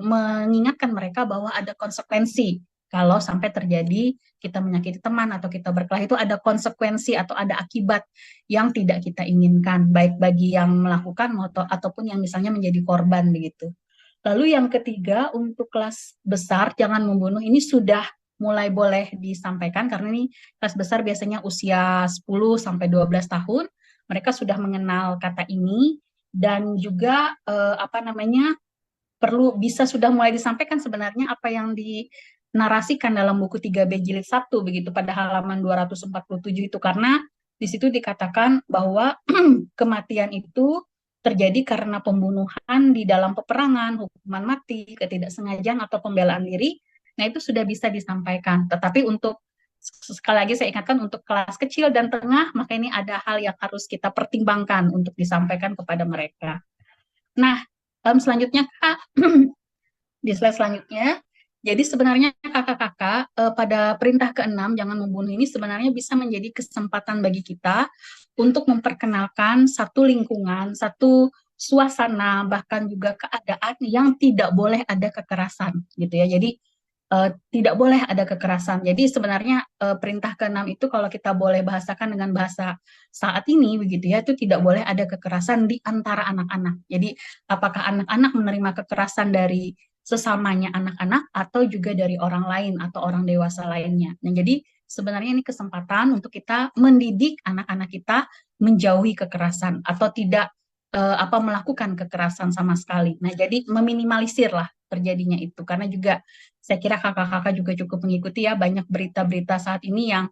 mengingatkan mereka bahwa ada konsekuensi kalau sampai terjadi kita menyakiti teman atau kita berkelahi, itu ada konsekuensi atau ada akibat yang tidak kita inginkan, baik bagi yang melakukan ataupun yang misalnya menjadi korban begitu. Lalu yang ketiga, untuk kelas besar jangan membunuh ini sudah mulai boleh disampaikan, karena ini kelas besar biasanya usia 10 sampai 12 tahun, mereka sudah mengenal kata ini, dan juga perlu bisa sudah mulai disampaikan sebenarnya apa yang dinarasikan dalam buku 3B jilid 1 begitu pada halaman 247 itu, karena di situ dikatakan bahwa kematian itu terjadi karena pembunuhan di dalam peperangan, hukuman mati, ketidaksengajaan atau pembelaan diri. Nah, itu sudah bisa disampaikan. Tetapi untuk sekali lagi saya ingatkan, untuk kelas kecil dan tengah, maka ini ada hal yang harus kita pertimbangkan untuk disampaikan kepada mereka. Nah, selanjutnya Kak, di slide selanjutnya, jadi sebenarnya kakak-kakak pada perintah keenam jangan membunuh ini sebenarnya bisa menjadi kesempatan bagi kita untuk memperkenalkan satu lingkungan, satu suasana, bahkan juga keadaan yang tidak boleh ada kekerasan gitu ya. Jadi tidak boleh ada kekerasan. Jadi sebenarnya perintah keenam itu kalau kita boleh bahasakan dengan bahasa saat ini begitu ya, itu tidak boleh ada kekerasan di antara anak-anak. Jadi apakah anak-anak menerima kekerasan dari sesamanya anak-anak atau juga dari orang lain atau orang dewasa lainnya. Nah, jadi sebenarnya ini kesempatan untuk kita mendidik anak-anak kita menjauhi kekerasan atau tidak melakukan kekerasan sama sekali. Nah, jadi meminimalisir lah terjadinya itu, karena juga saya kira kakak-kakak juga cukup mengikuti ya banyak berita-berita saat ini yang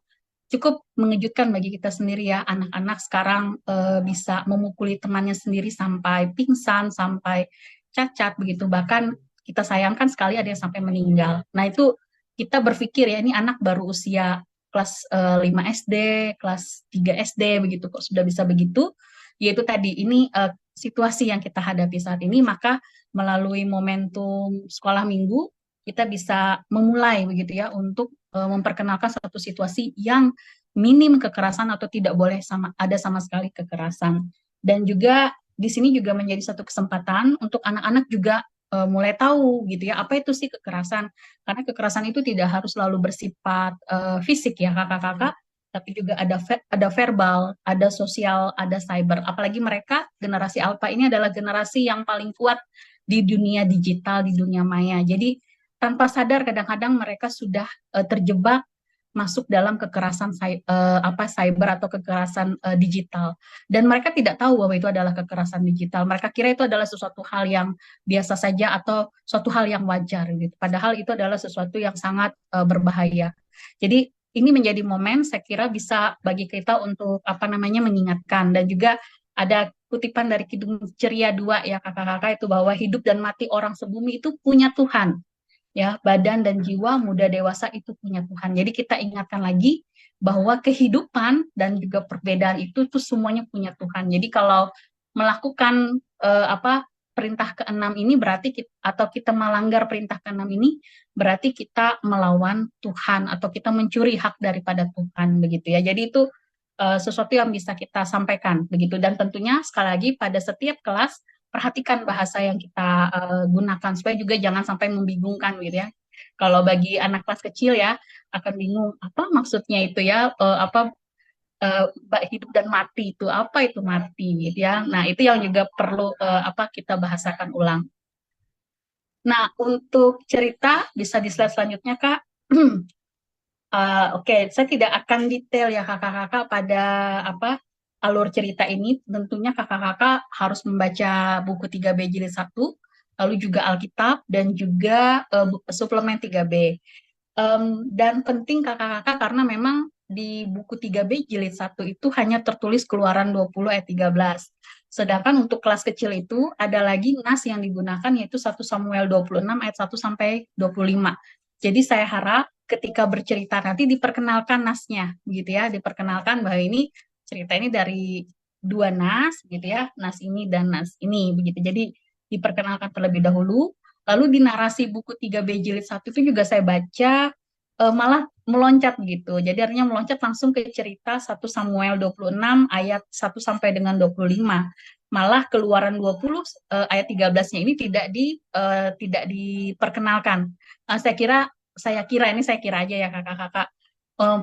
cukup mengejutkan bagi kita sendiri ya, anak-anak sekarang bisa memukuli temannya sendiri sampai pingsan, sampai cacat begitu, bahkan kita sayangkan sekali ada yang sampai meninggal. Nah, itu kita berpikir ya, ini anak baru usia kelas 5 SD, kelas 3 SD begitu kok sudah bisa begitu. Yaitu tadi ini situasi yang kita hadapi saat ini, maka melalui momentum sekolah minggu kita bisa memulai begitu ya untuk memperkenalkan satu situasi yang minim kekerasan atau tidak boleh ada sama sekali kekerasan. Dan juga di sini juga menjadi satu kesempatan untuk anak-anak juga mulai tahu gitu ya, apa itu sih kekerasan. Karena kekerasan itu tidak harus selalu bersifat fisik ya kakak-kakak, tapi juga ada verbal, ada sosial, ada cyber. Apalagi mereka generasi Alpha ini adalah generasi yang paling kuat di dunia digital, di dunia maya. Jadi tanpa sadar kadang-kadang mereka sudah terjebak masuk dalam kekerasan cyber atau kekerasan digital, dan mereka tidak tahu bahwa itu adalah kekerasan digital. Mereka kira itu adalah sesuatu hal yang biasa saja atau suatu hal yang wajar gitu, padahal itu adalah sesuatu yang sangat berbahaya. Jadi ini menjadi momen saya kira bisa bagi kita untuk apa namanya mengingatkan, dan juga ada kutipan dari Kidung Ceria 2 ya kakak-kakak, itu bahwa hidup dan mati orang sebumi itu punya Tuhan, ya, badan dan jiwa, muda dewasa itu punya Tuhan. Jadi kita ingatkan lagi bahwa kehidupan dan juga perbedaan itu tuh semuanya punya Tuhan. Jadi kalau melakukan perintah keenam ini berarti atau kita melanggar perintah keenam ini berarti kita melawan Tuhan atau kita mencuri hak daripada Tuhan begitu ya. Jadi itu sesuatu yang bisa kita sampaikan begitu, dan tentunya sekali lagi pada setiap kelas perhatikan bahasa yang kita gunakan supaya juga jangan sampai membingungkan gitu ya. Kalau bagi anak kelas kecil ya akan bingung apa maksudnya itu ya, hidup dan mati itu apa, itu mati gitu ya. Nah, itu yang juga perlu kita bahasakan ulang. Nah, untuk cerita bisa di slide selanjutnya, Kak. Oke, saya tidak akan detail ya kakak-kakak pada alur cerita ini. Tentunya kakak-kakak harus membaca buku 3B jilid 1, lalu juga Alkitab dan juga suplemen 3B. Dan penting kakak-kakak karena memang di buku 3B jilid 1 itu hanya tertulis Keluaran 20 ayat 13. Sedangkan untuk kelas kecil itu ada lagi nas yang digunakan yaitu 1 Samuel 26 ayat 1 sampai 25. Jadi saya harap ketika bercerita nanti diperkenalkan nasnya gitu ya, diperkenalkan bahwa ini cerita ini dari dua nas gitu ya, nas ini dan nas ini begitu. Jadi diperkenalkan terlebih dahulu, lalu di narasi buku 3B jilid 1 itu juga saya baca malah meloncat gitu. Jadi artinya meloncat langsung ke cerita 1 Samuel 26 ayat 1 sampai dengan 25. Malah Keluaran 20 ayat 13-nya ini tidak diperkenalkan. Saya kira aja ya kakak-kakak,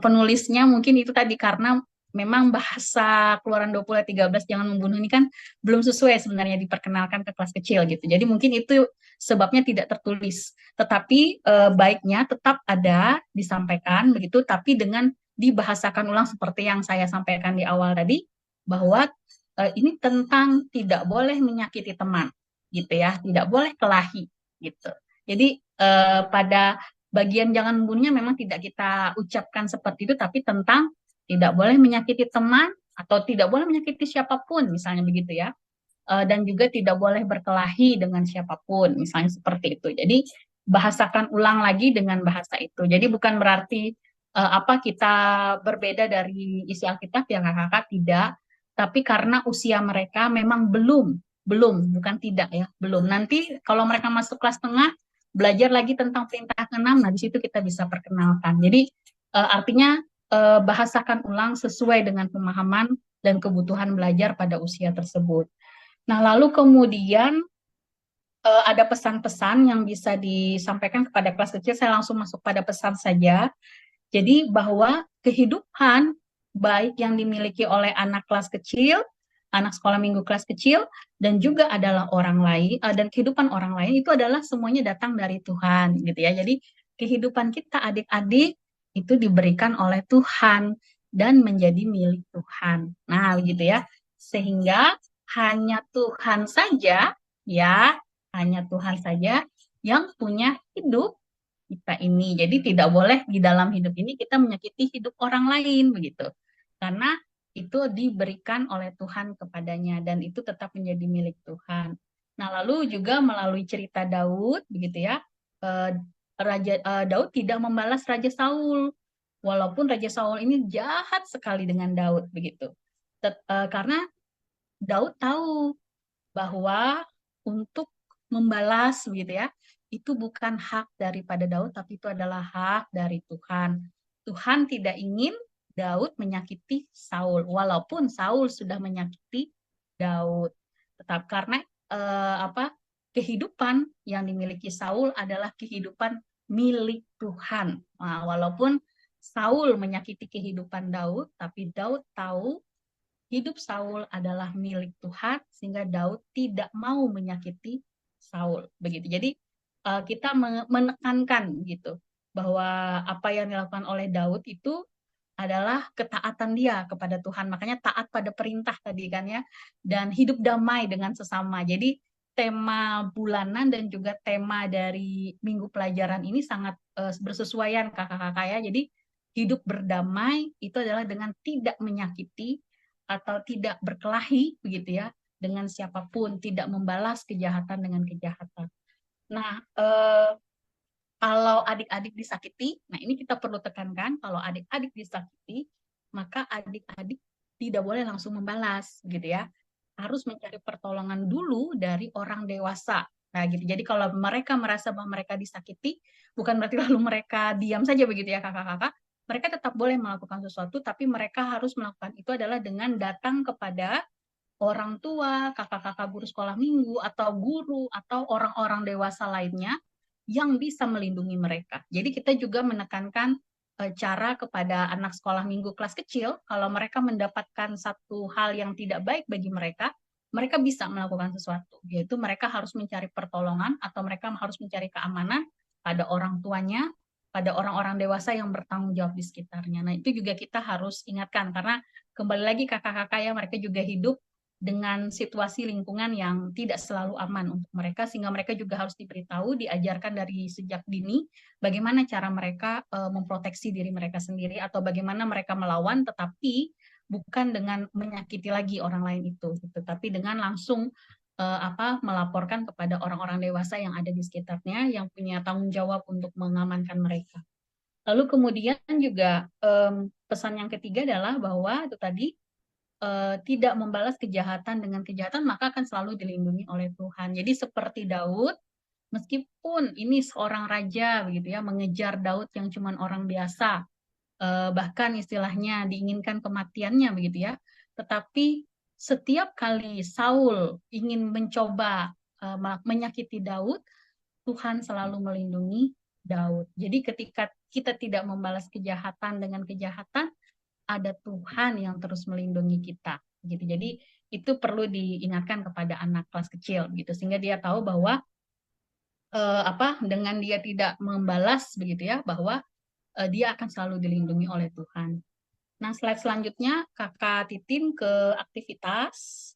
penulisnya mungkin itu tadi karena memang bahasa Keluaran 20 ayat 13 jangan membunuh ini kan belum sesuai sebenarnya diperkenalkan ke kelas kecil gitu. Jadi mungkin itu sebabnya tidak tertulis. Tetapi baiknya tetap ada disampaikan begitu, tapi dengan dibahasakan ulang seperti yang saya sampaikan di awal tadi, bahwa ini tentang tidak boleh menyakiti teman gitu ya, tidak boleh kelahi gitu. Jadi pada bagian jangan membunuhnya memang tidak kita ucapkan seperti itu, tapi tentang tidak boleh menyakiti teman atau tidak boleh menyakiti siapapun, misalnya begitu ya. Dan juga tidak boleh berkelahi dengan siapapun, misalnya seperti itu. Jadi bahasakan ulang lagi dengan bahasa itu. Jadi bukan berarti kita berbeda dari isi Alkitab ya kakak-kakak, tidak. Tapi karena usia mereka memang bukan tidak ya, belum. Nanti kalau mereka masuk kelas tengah, belajar lagi tentang perintah ke-6, nah di situ kita bisa perkenalkan. Jadi artinya bahasakan ulang sesuai dengan pemahaman dan kebutuhan belajar pada usia tersebut. Nah, lalu kemudian ada pesan-pesan yang bisa disampaikan kepada kelas kecil. Saya langsung masuk pada pesan saja. Jadi bahwa kehidupan baik yang dimiliki oleh anak kelas kecil, anak sekolah minggu kelas kecil, dan juga adalah orang lain, dan kehidupan orang lain itu adalah semuanya datang dari Tuhan, gitu ya. Jadi kehidupan kita adik-adik itu diberikan oleh Tuhan dan menjadi milik Tuhan. Nah, begitu ya. Sehingga hanya Tuhan saja, ya, hanya Tuhan saja yang punya hidup kita ini. Jadi tidak boleh di dalam hidup ini kita menyakiti hidup orang lain begitu. Karena itu diberikan oleh Tuhan kepadanya dan itu tetap menjadi milik Tuhan. Nah, lalu juga melalui cerita Daud begitu ya. Daud tidak membalas Raja Saul. Walaupun Raja Saul ini jahat sekali dengan Daud begitu. Karena Daud tahu bahwa untuk membalas begitu ya, itu bukan hak daripada Daud, tapi itu adalah hak dari Tuhan. Tuhan tidak ingin Daud menyakiti Saul, walaupun Saul sudah menyakiti Daud. tetap karena apa kehidupan yang dimiliki Saul adalah kehidupan milik Tuhan. Nah, walaupun Saul menyakiti kehidupan Daud, tapi Daud tahu hidup Saul adalah milik Tuhan, sehingga Daud tidak mau menyakiti Saul. Begitu. Jadi kita menekankan gitu bahwa apa yang dilakukan oleh Daud itu adalah ketaatan dia kepada Tuhan. Makanya taat pada perintah tadi kan ya. Dan hidup damai dengan sesama. Jadi tema bulanan dan juga tema dari minggu pelajaran ini sangat bersesuaian kakak-kakak ya. Jadi hidup berdamai itu adalah dengan tidak menyakiti atau tidak berkelahi begitu ya dengan siapapun, tidak membalas kejahatan dengan kejahatan. Nah, kalau adik-adik disakiti, nah ini kita perlu tekankan, kalau adik-adik disakiti, maka adik-adik tidak boleh langsung membalas, gitu ya. Harus mencari pertolongan dulu dari orang dewasa. Nah, gitu. Jadi kalau mereka merasa bahwa mereka disakiti, bukan berarti lalu mereka diam saja begitu ya kakak-kakak. Mereka tetap boleh melakukan sesuatu, tapi mereka harus melakukan itu adalah dengan datang kepada orang tua, kakak-kakak guru sekolah minggu, atau guru, atau orang-orang dewasa lainnya yang bisa melindungi mereka. Jadi kita juga menekankan cara kepada anak sekolah minggu kelas kecil, kalau mereka mendapatkan satu hal yang tidak baik bagi mereka, mereka bisa melakukan sesuatu, yaitu mereka harus mencari pertolongan atau mereka harus mencari keamanan pada orang tuanya, pada orang-orang dewasa yang bertanggung jawab di sekitarnya. Nah, itu juga kita harus ingatkan, karena kembali lagi kakak-kakak ya, mereka juga hidup dengan situasi lingkungan yang tidak selalu aman untuk mereka, sehingga mereka juga harus diberitahu, diajarkan dari sejak dini bagaimana cara mereka memproteksi diri mereka sendiri atau bagaimana mereka melawan, tetapi bukan dengan menyakiti lagi orang lain itu, gitu. Tapi dengan langsung melaporkan kepada orang-orang dewasa yang ada di sekitarnya yang punya tanggung jawab untuk mengamankan mereka. Lalu kemudian juga pesan yang ketiga adalah bahwa itu tadi tidak membalas kejahatan dengan kejahatan, maka akan selalu dilindungi oleh Tuhan. Jadi seperti Daud, meskipun ini seorang raja begitu ya, mengejar Daud yang cuma orang biasa, bahkan istilahnya diinginkan kematiannya begitu ya, tetapi setiap kali Saul ingin mencoba menyakiti Daud, Tuhan selalu melindungi Daud. Jadi ketika kita tidak membalas kejahatan dengan kejahatan, ada Tuhan yang terus melindungi kita gitu. Jadi itu perlu diingatkan kepada anak kelas kecil gitu, sehingga dia tahu bahwa dengan dia tidak membalas begitu ya, bahwa dia akan selalu dilindungi oleh Tuhan. Nah, slide selanjutnya Kakak Titin ke aktivitas.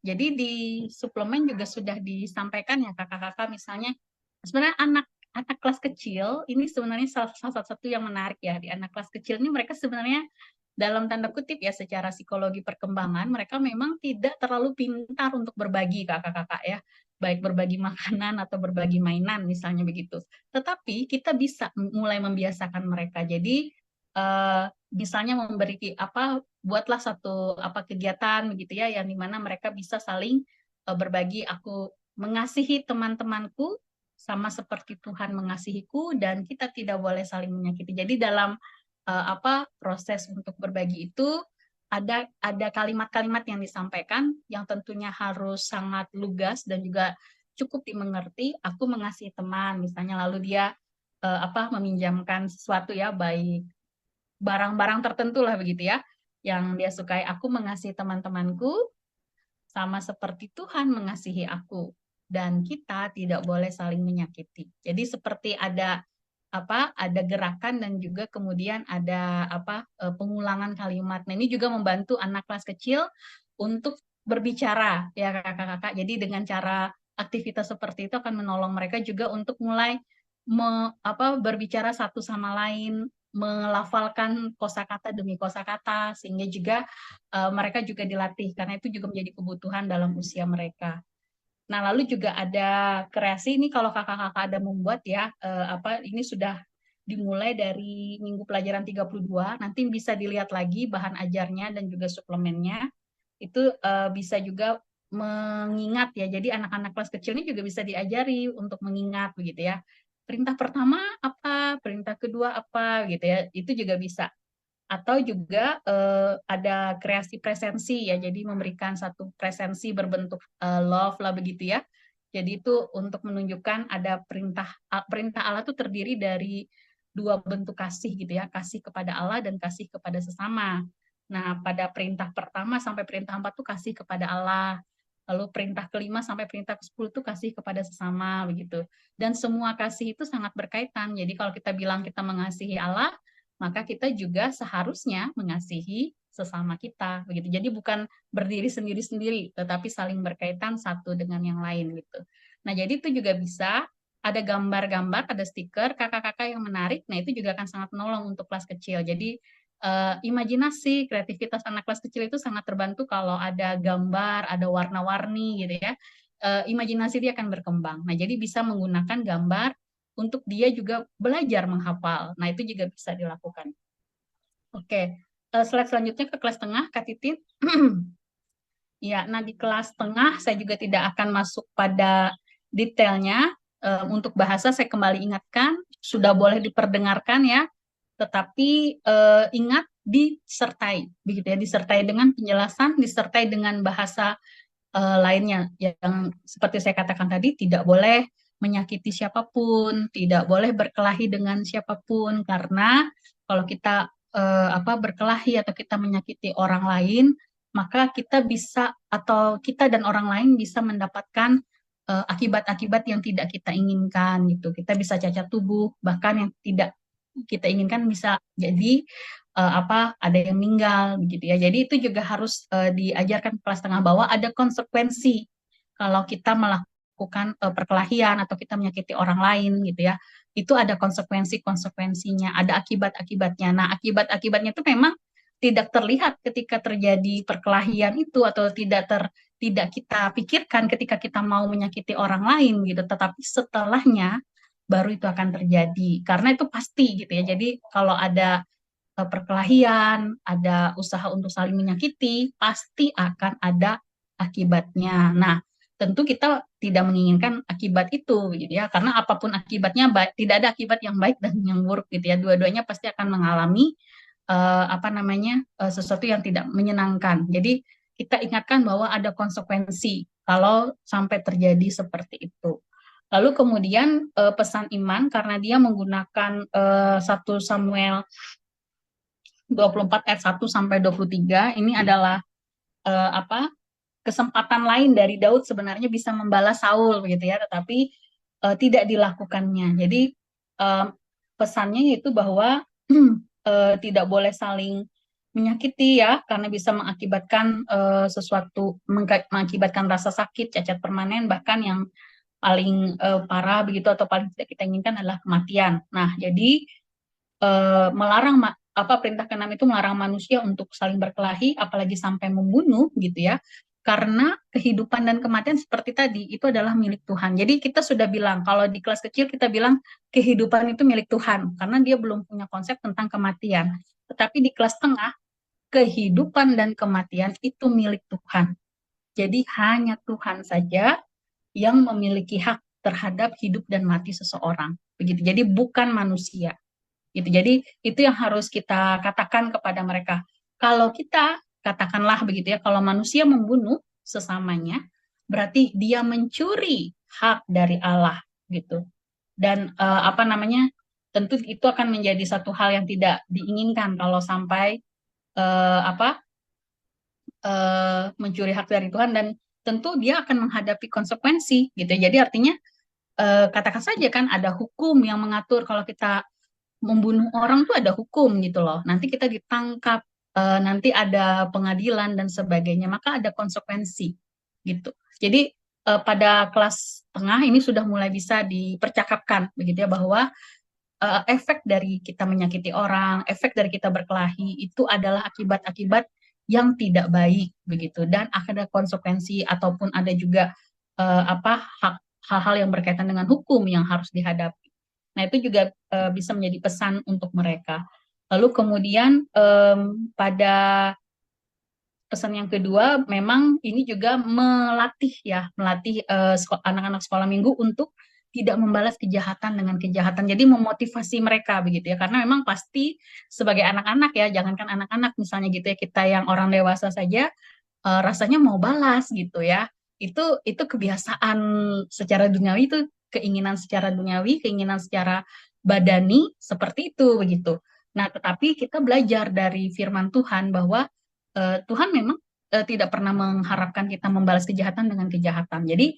Jadi di suplemen juga sudah disampaikan ya kakak-kakak, misalnya sebenarnya anak kelas kecil ini sebenarnya salah satu yang menarik ya, di anak kelas kecil ini mereka sebenarnya dalam tanda kutip ya, secara psikologi perkembangan mereka memang tidak terlalu pintar untuk berbagi kakak-kakak ya, baik berbagi makanan atau berbagi mainan misalnya begitu. Tetapi kita bisa mulai membiasakan mereka. Jadi misalnya buatlah satu kegiatan begitu ya, yang dimana mereka bisa saling berbagi. Aku mengasihi teman-temanku sama seperti Tuhan mengasihiku, dan kita tidak boleh saling menyakiti. Jadi dalam proses untuk berbagi itu ada kalimat-kalimat yang disampaikan yang tentunya harus sangat lugas dan juga cukup dimengerti. Aku mengasihi teman misalnya, lalu dia meminjamkan sesuatu ya, baik barang-barang tertentu lah begitu ya, yang dia sukai. Aku mengasihi teman-temanku sama seperti Tuhan mengasihi aku, dan kita tidak boleh saling menyakiti. Jadi seperti ada gerakan dan juga kemudian ada pengulangan kalimat. Nah, ini juga membantu anak kelas kecil untuk berbicara ya kakak-kakak. Jadi dengan cara aktivitas seperti itu akan menolong mereka juga untuk mulai berbicara satu sama lain, melafalkan kosakata demi kosakata, sehingga juga mereka juga dilatih, karena itu juga menjadi kebutuhan dalam usia mereka. Nah, lalu juga ada kreasi ini, kalau kakak-kakak ada membuat ya, ini sudah dimulai dari minggu pelajaran 32, nanti bisa dilihat lagi bahan ajarnya dan juga suplemennya. Itu bisa juga mengingat ya, jadi anak-anak kelas kecil ini juga bisa diajari untuk mengingat begitu ya. Perintah pertama apa, perintah kedua apa gitu ya, itu juga bisa. atau juga ada kreasi presensi ya, jadi memberikan satu presensi berbentuk love lah begitu ya. Jadi itu untuk menunjukkan ada perintah Allah itu terdiri dari dua bentuk kasih gitu ya, kasih kepada Allah dan kasih kepada sesama. Nah, pada perintah pertama sampai perintah 4 tuh kasih kepada Allah. Lalu perintah kelima sampai perintah ke-10 tuh kasih kepada sesama begitu. Dan semua kasih itu sangat berkaitan. Jadi kalau kita bilang kita mengasihi Allah, maka kita juga seharusnya mengasihi sesama kita begitu. Jadi bukan berdiri sendiri-sendiri, tetapi saling berkaitan satu dengan yang lain gitu. Nah, jadi itu juga bisa ada gambar-gambar, ada stiker kakak-kakak yang menarik. Nah, itu juga akan sangat menolong untuk kelas kecil. Jadi imajinasi, kreativitas anak kelas kecil itu sangat terbantu kalau ada gambar, ada warna-warni gitu ya. Imajinasi dia akan berkembang. Nah, jadi bisa menggunakan gambar untuk dia juga belajar menghafal. Nah, itu juga bisa dilakukan. Oke, slide selanjutnya ke kelas tengah, Kak Titin. Ya, nah di kelas tengah saya juga tidak akan masuk pada detailnya. Untuk bahasa saya kembali ingatkan, sudah boleh diperdengarkan ya, tetapi ingat disertai, begitu ya, disertai dengan penjelasan, disertai dengan bahasa lainnya yang seperti saya katakan tadi, tidak boleh menyakiti siapapun, tidak boleh berkelahi dengan siapapun, karena kalau kita berkelahi atau kita menyakiti orang lain, maka kita bisa atau kita dan orang lain bisa mendapatkan akibat-akibat yang tidak kita inginkan gitu. Kita bisa cacat tubuh, bahkan yang tidak kita inginkan bisa jadi ada yang meninggal begitu ya. Jadi itu juga harus diajarkan kelas tengah bahwa ada konsekuensi kalau kita melakukan perkelahian atau kita menyakiti orang lain gitu ya. Itu ada konsekuensinya, ada akibat-akibatnya. Nah, akibat-akibatnya itu memang tidak terlihat ketika terjadi perkelahian itu atau tidak kita pikirkan ketika kita mau menyakiti orang lain gitu, tetapi setelahnya baru itu akan terjadi karena itu pasti gitu ya. Jadi kalau ada perkelahian, ada usaha untuk saling menyakiti, pasti akan ada akibatnya. Nah, tentu kita tidak menginginkan akibat itu gitu ya, karena apapun akibatnya tidak ada akibat yang baik dan yang buruk gitu ya. Dua-duanya pasti akan mengalami sesuatu yang tidak menyenangkan. Jadi kita ingatkan bahwa ada konsekuensi kalau sampai terjadi seperti itu. Lalu kemudian pesan iman karena dia menggunakan 1 Samuel 24 ayat 1 sampai 23 ini adalah kesempatan lain dari Daud sebenarnya bisa membalas Saul begitu ya, tetapi tidak dilakukannya. Jadi pesannya yaitu bahwa tidak boleh saling menyakiti ya, karena bisa mengakibatkan mengakibatkan rasa sakit, cacat permanen, bahkan yang paling parah begitu atau paling tidak kita inginkan adalah kematian. Nah, jadi melarang perintah ke-6 itu melarang manusia untuk saling berkelahi, apalagi sampai membunuh gitu ya. Karena kehidupan dan kematian seperti tadi itu adalah milik Tuhan. Jadi kita sudah bilang kalau di kelas kecil kita bilang kehidupan itu milik Tuhan karena dia belum punya konsep tentang kematian. Tetapi di kelas tengah kehidupan dan kematian itu milik Tuhan. Jadi hanya Tuhan saja yang memiliki hak terhadap hidup dan mati seseorang. Begitu. Jadi bukan manusia. Gitu. Jadi itu yang harus kita katakan kepada mereka. Kalau kita katakanlah begitu ya, kalau manusia membunuh sesamanya, berarti dia mencuri hak dari Allah gitu. Dan tentu itu akan menjadi satu hal yang tidak diinginkan kalau sampai mencuri hak dari Tuhan, dan tentu dia akan menghadapi konsekuensi gitu. Jadi artinya katakan saja kan ada hukum yang mengatur kalau kita membunuh orang tuh ada hukum gitu loh. Nanti kita ditangkap, nanti ada pengadilan dan sebagainya, maka ada konsekuensi gitu. Jadi pada kelas tengah ini sudah mulai bisa dipercakapkan begitu ya, bahwa efek dari kita menyakiti orang, efek dari kita berkelahi itu adalah akibat-akibat yang tidak baik begitu, dan ada konsekuensi ataupun ada juga hal-hal yang berkaitan dengan hukum yang harus dihadapi. Nah, itu juga bisa menjadi pesan untuk mereka. Lalu kemudian pada pesan yang kedua, memang ini juga melatih anak-anak sekolah minggu untuk tidak membalas kejahatan dengan kejahatan. Jadi memotivasi mereka begitu ya, karena memang pasti sebagai anak-anak ya, jangankan anak-anak misalnya gitu ya, kita yang orang dewasa saja rasanya mau balas gitu ya. Itu kebiasaan secara duniawi, itu keinginan secara duniawi, keinginan secara badani seperti itu begitu. Nah, tetapi kita belajar dari firman Tuhan bahwa Tuhan memang tidak pernah mengharapkan kita membalas kejahatan dengan kejahatan. Jadi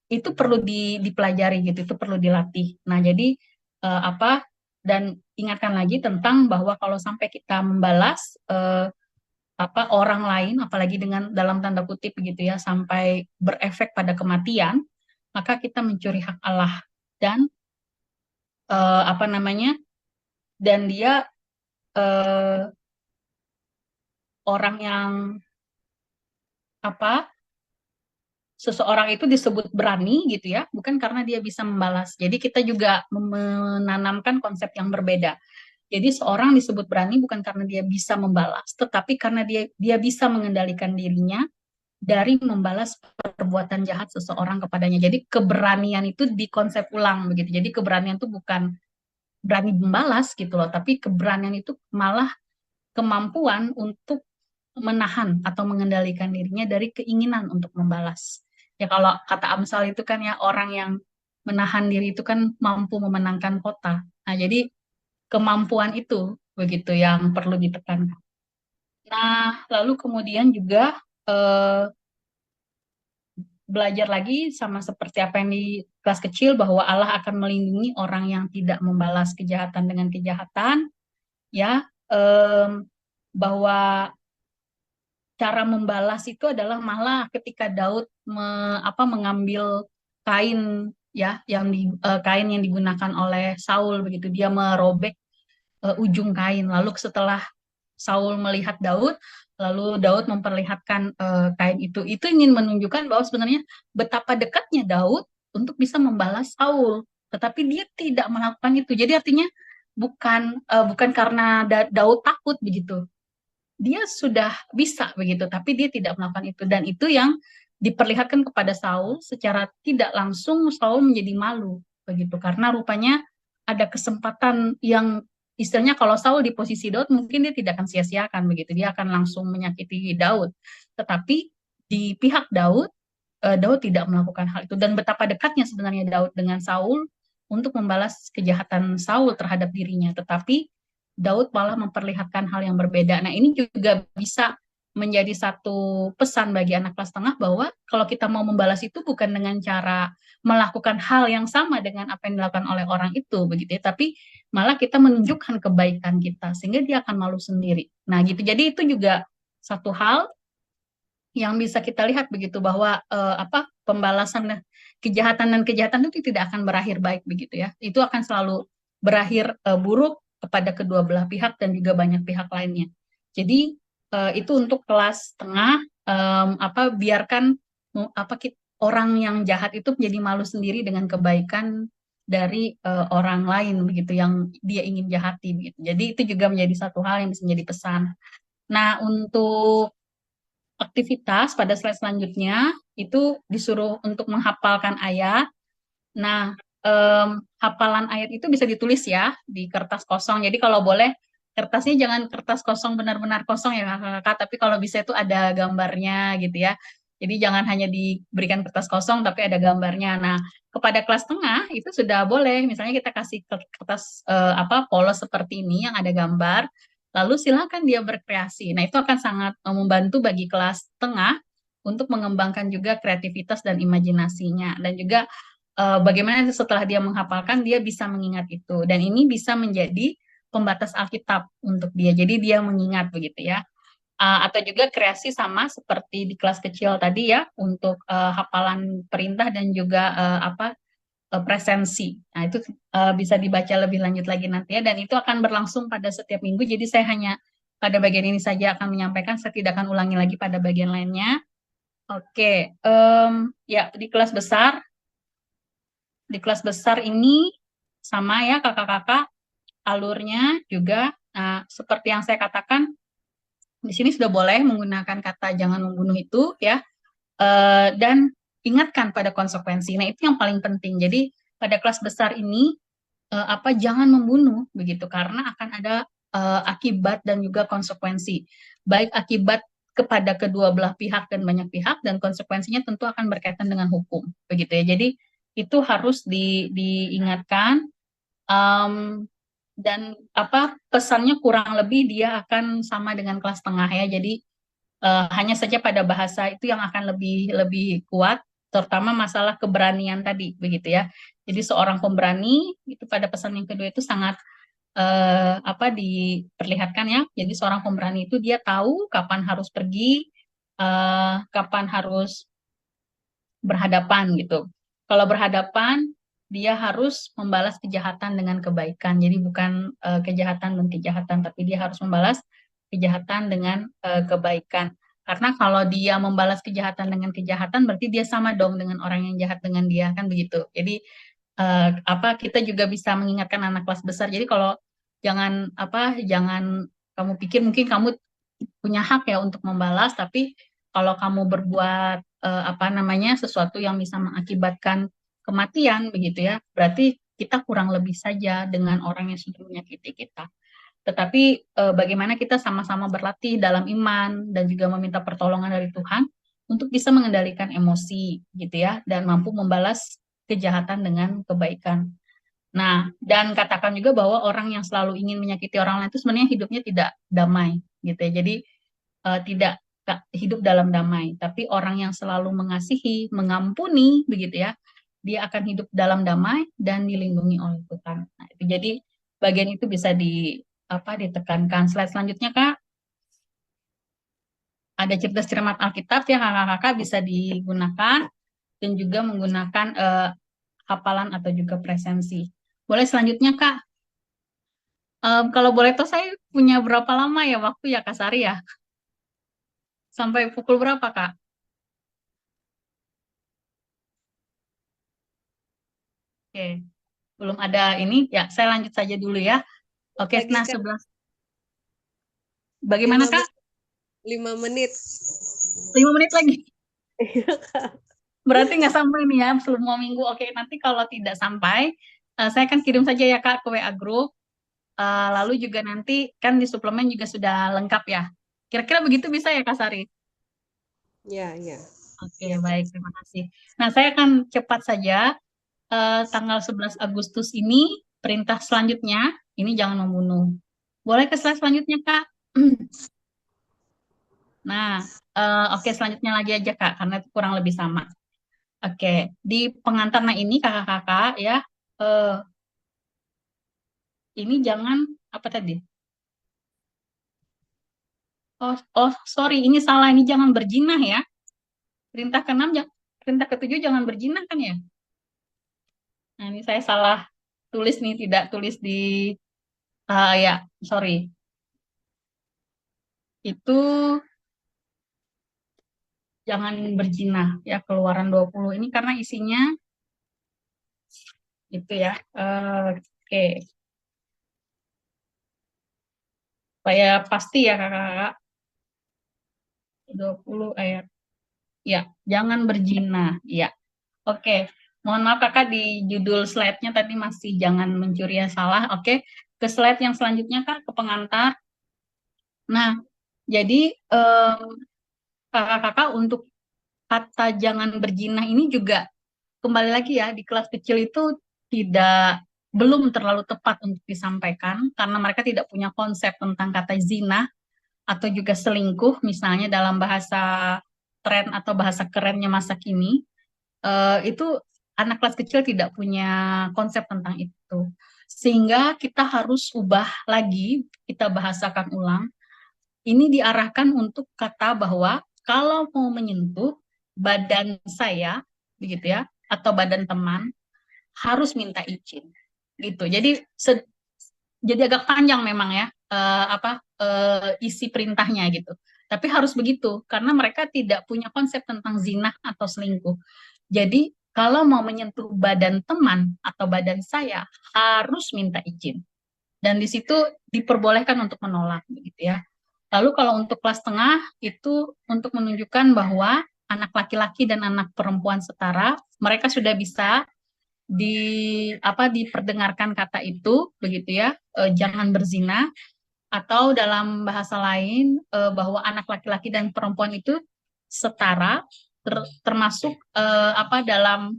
itu perlu dipelajari gitu, itu perlu dilatih. Nah, jadi apa dan ingatkan lagi tentang bahwa kalau sampai kita membalas orang lain, apalagi dengan dalam tanda kutip begitu ya, sampai berefek pada kematian, maka kita mencuri hak Allah dan apa namanya, dan dia eh, orang yang apa, seseorang itu disebut berani gitu ya, bukan karena dia bisa membalas. Jadi kita juga menanamkan konsep yang berbeda. Jadi seorang disebut berani bukan karena dia bisa membalas, tetapi karena dia bisa mengendalikan dirinya dari membalas perbuatan jahat seseorang kepadanya. Jadi keberanian itu dikonsep ulang begitu. Jadi keberanian itu bukan berani membalas gitu loh, tapi keberanian itu malah kemampuan untuk menahan atau mengendalikan dirinya dari keinginan untuk membalas. Ya kalau kata Amsal itu kan ya, orang yang menahan diri itu kan mampu memenangkan kota. Nah, jadi kemampuan itu begitu yang perlu ditekankan. Nah, lalu kemudian juga belajar lagi sama seperti apa yang di kelas kecil, bahwa Allah akan melindungi orang yang tidak membalas kejahatan dengan kejahatan, ya, bahwa cara membalas itu adalah malah ketika Daud mengambil kain ya, kain yang digunakan oleh Saul begitu, dia merobek ujung kain, lalu setelah Saul melihat Daud, lalu Daud memperlihatkan kain itu ingin menunjukkan bahwa sebenarnya betapa dekatnya Daud untuk bisa membalas Saul, tetapi dia tidak melakukan itu. Jadi artinya bukan karena Daud takut begitu, dia sudah bisa begitu, tapi dia tidak melakukan itu, dan itu yang diperlihatkan kepada Saul secara tidak langsung. Saul menjadi malu begitu, karena rupanya ada kesempatan yang istilahnya kalau Saul di posisi Daud mungkin dia tidak akan sia-siakan begitu, dia akan langsung menyakiti Daud, tetapi di pihak Daud, Daud tidak melakukan hal itu, dan betapa dekatnya sebenarnya Daud dengan Saul untuk membalas kejahatan Saul terhadap dirinya, tetapi Daud malah memperlihatkan hal yang berbeda. Nah, ini juga bisa menjadi satu pesan bagi anak kelas tengah, bahwa kalau kita mau membalas itu bukan dengan cara melakukan hal yang sama dengan apa yang dilakukan oleh orang itu begitu ya, tapi malah kita menunjukkan kebaikan kita sehingga dia akan malu sendiri. Nah, gitu. Jadi itu juga satu hal yang bisa kita lihat begitu, bahwa pembalasan kejahatan dan kejahatan itu tidak akan berakhir baik begitu ya. Itu akan selalu berakhir buruk kepada kedua belah pihak dan juga banyak pihak lainnya. Jadi itu untuk kelas tengah, biarkan orang yang jahat itu menjadi malu sendiri dengan kebaikan dari orang lain begitu yang dia ingin jahati begitu. Jadi itu juga menjadi satu hal yang bisa menjadi pesan. Nah, untuk aktivitas pada slide selanjutnya itu disuruh untuk menghafalkan ayat. Nah, hafalan ayat itu bisa ditulis ya di kertas kosong. Jadi kalau boleh kertasnya jangan kertas kosong benar-benar kosong ya kakak-kakak, tapi kalau bisa itu ada gambarnya gitu ya. Jadi jangan hanya diberikan kertas kosong tapi ada gambarnya. Nah, kepada kelas tengah itu sudah boleh, misalnya kita kasih kertas polos seperti ini yang ada gambar, lalu silakan dia berkreasi. Nah, itu akan sangat membantu bagi kelas tengah untuk mengembangkan juga kreativitas dan imajinasinya, dan juga bagaimana setelah dia menghafalkan dia bisa mengingat itu, dan ini bisa menjadi pembatas Alkitab untuk dia. Jadi dia mengingat begitu ya. Atau juga kreasi sama seperti di kelas kecil tadi ya, untuk hafalan perintah dan juga presensi. Nah, itu bisa dibaca lebih lanjut lagi nanti ya, dan itu akan berlangsung pada setiap minggu. Jadi saya hanya pada bagian ini saja akan menyampaikan, saya tidak akan ulangi lagi pada bagian lainnya. Oke, ya di kelas besar ini sama ya kakak-kakak, alurnya juga. Nah, seperti yang saya katakan, di sini sudah boleh menggunakan kata jangan membunuh itu ya, dan ingatkan pada konsekuensi. Nah, itu yang paling penting. Jadi pada kelas besar ini jangan membunuh begitu, karena akan ada akibat dan juga konsekuensi, baik akibat kepada kedua belah pihak dan banyak pihak, dan konsekuensinya tentu akan berkaitan dengan hukum begitu ya. Jadi itu harus diingatkan. Dan pesannya kurang lebih dia akan sama dengan kelas tengah ya. Jadi hanya saja pada bahasa itu yang akan lebih lebih kuat, terutama masalah keberanian tadi begitu ya. Jadi seorang pemberani itu pada pesan yang kedua itu sangat diperlihatkan ya. Jadi seorang pemberani itu dia tahu kapan harus pergi, kapan harus berhadapan gitu. Kalau berhadapan, dia harus membalas kejahatan dengan kebaikan. Jadi bukan kejahatan dan kejahatan, tapi dia harus membalas kejahatan dengan kebaikan. Karena kalau dia membalas kejahatan dengan kejahatan, berarti dia sama dong dengan orang yang jahat dengan dia, kan begitu. Jadi kita juga bisa mengingatkan anak kelas besar. Jadi kalau jangan kamu pikir mungkin kamu punya hak ya untuk membalas, tapi kalau kamu berbuat sesuatu yang bisa mengakibatkan kematian begitu ya, berarti kita kurang lebih saja dengan orang yang sudah menyakiti kita. Tetapi bagaimana kita sama-sama berlatih dalam iman dan juga meminta pertolongan dari Tuhan untuk bisa mengendalikan emosi gitu ya, dan mampu membalas kejahatan dengan kebaikan. Nah, dan katakan juga bahwa orang yang selalu ingin menyakiti orang lain itu sebenarnya hidupnya tidak damai gitu ya. Jadi tidak hidup dalam damai, tapi orang yang selalu mengasihi, mengampuni begitu ya, dia akan hidup dalam damai dan dilindungi oleh Tuhan. Nah, itu jadi bagian itu bisa ditekankan. Slide selanjutnya Kak, ada cerdas-cermat Alkitab ya, kakak-kakak bisa digunakan dan juga menggunakan hafalan atau juga presensi. Boleh selanjutnya Kak. Kalau boleh tahu saya punya berapa lama ya waktu ya Kak Sari ya? Sampai pukul berapa Kak? Oke, belum ada ini ya. Saya lanjut saja dulu ya. Oke, Lagi nah Kak, 11. Bagaimana Kak? 5 menit. 5 menit lagi. Berarti nggak sampai nih ya semua minggu. Oke, nanti kalau tidak sampai, saya akan kirim saja ya Kak ke WA Group. Lalu juga nanti kan di suplemen juga sudah lengkap ya. Kira-kira begitu bisa ya Kak Sari? Ya, ya. Oke, Ya, Kak. baik. Terima kasih. Nah, saya akan cepat saja. Tanggal 11 Agustus ini, perintah selanjutnya, ini jangan membunuh. Boleh ke slide selanjutnya, Kak? Nah, oke, selanjutnya lagi aja, Kak, karena itu kurang lebih sama. Oke, di pengantar nah ini kakak-kakak ya, eh, ini jangan, apa tadi? Sorry, ini salah, ini jangan berjinah ya. Perintah ke-6, perintah ke-7 jangan berjinah kan ya? Nah, ini saya salah tulis nih, tidak tulis di, ya, sorry. Itu jangan berjinah ya, Keluaran 20 ini karena isinya itu ya. Oke, supaya pasti ya kakak-kakak. 20 ayat. Ya, jangan berjinah. Ya, oke. Mohon maaf kakak di judul slide-nya tadi masih jangan mencuri ya, salah. Oke, ke slide yang selanjutnya kak, ke pengantar. Nah, jadi kakak-kakak untuk kata jangan berjinah ini juga kembali lagi ya, di kelas kecil itu belum terlalu tepat untuk disampaikan karena mereka tidak punya konsep tentang kata zina atau juga selingkuh misalnya dalam bahasa tren atau bahasa kerennya masa kini. Itu anak kelas kecil tidak punya konsep tentang itu, sehingga kita harus ubah lagi, kita bahasakan ulang. Ini diarahkan untuk kata bahwa kalau mau menyentuh badan saya begitu ya, atau badan teman, harus minta izin gitu. Jadi agak panjang memang ya, isi perintahnya gitu. Tapi harus begitu karena mereka tidak punya konsep tentang zina atau selingkuh. Jadi kalau mau menyentuh badan teman atau badan saya harus minta izin. Dan di situ diperbolehkan untuk menolak begitu ya. Lalu kalau untuk kelas tengah itu untuk menunjukkan bahwa anak laki-laki dan anak perempuan setara, mereka sudah bisa diperdengarkan kata itu begitu ya, jangan berzina, atau dalam bahasa lain bahwa anak laki-laki dan perempuan itu setara, termasuk dalam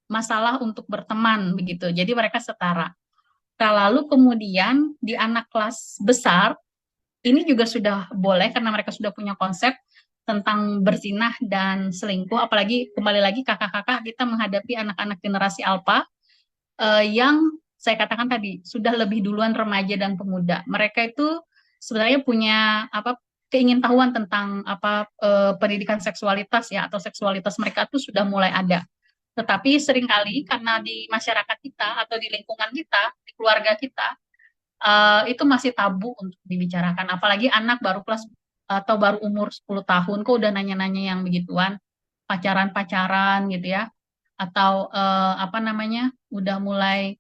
masalah untuk berteman begitu. Jadi mereka setara. Nah, lalu kemudian di anak kelas besar ini juga sudah boleh karena mereka sudah punya konsep tentang berzinah dan selingkuh. Apalagi kembali lagi kakak-kakak kita menghadapi anak-anak generasi alfa yang saya katakan tadi sudah lebih duluan remaja dan pemuda. Mereka itu sebenarnya punya keingintahuan tentang pendidikan seksualitas ya, atau seksualitas mereka itu sudah mulai ada. Tetapi seringkali karena di masyarakat kita atau di lingkungan kita, di keluarga kita, itu masih tabu untuk dibicarakan. Apalagi anak baru kelas atau baru umur 10 tahun kok udah nanya-nanya yang begituan, pacaran-pacaran gitu ya. Atau udah mulai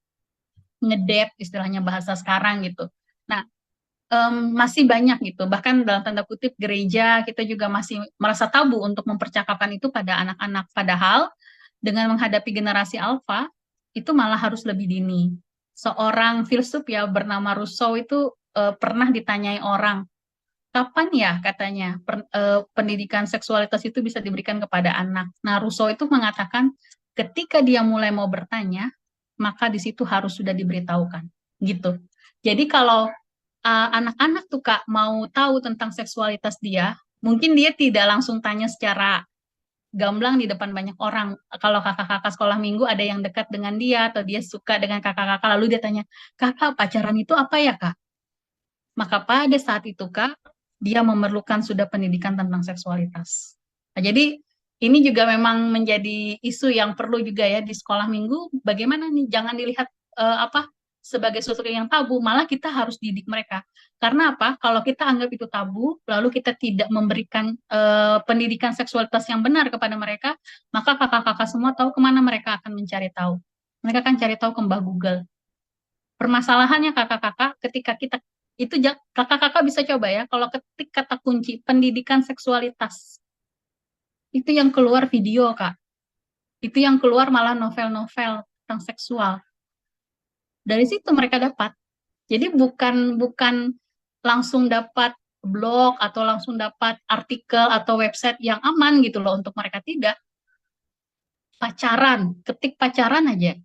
ngedate istilahnya bahasa sekarang gitu. Nah, masih banyak gitu. Bahkan dalam tanda kutip gereja kita juga masih merasa tabu untuk mempercakapkan itu pada anak-anak. Padahal dengan menghadapi generasi alfa itu malah harus lebih dini. Seorang filsuf ya bernama Rousseau itu pernah ditanyai orang, kapan ya katanya pendidikan seksualitas itu bisa diberikan kepada anak. Nah, Rousseau itu mengatakan ketika dia mulai mau bertanya, maka di situ harus sudah diberitahukan. Gitu. Jadi kalau anak-anak tuh Kak mau tahu tentang seksualitas dia, mungkin dia tidak langsung tanya secara gamblang di depan banyak orang. Kalau kakak-kakak sekolah minggu ada yang dekat dengan dia atau dia suka dengan kakak-kakak, lalu dia tanya, kakak pacaran itu apa ya Kak? Maka pada saat itu Kak, dia memerlukan sudah pendidikan tentang seksualitas. Nah, jadi ini juga memang menjadi isu yang perlu juga ya di sekolah minggu. Bagaimana nih? Jangan dilihat sebagai sesuatu yang tabu, malah kita harus didik mereka. Karena apa? Kalau kita anggap itu tabu, lalu kita tidak memberikan pendidikan seksualitas yang benar kepada mereka, maka kakak-kakak semua tahu kemana mereka akan mencari tahu. Mereka akan cari tahu ke Mbah Google. Permasalahannya kakak-kakak, ketika kita itu kakak-kakak bisa coba ya, kalau ketik kata kunci pendidikan seksualitas, itu yang keluar video Kak. Itu yang keluar malah novel-novel tentang seksual. Dari situ mereka dapat. Jadi bukan langsung dapat blog atau langsung dapat artikel atau website yang aman gitu loh untuk mereka, tidak. Pacaran, ketik pacaran aja.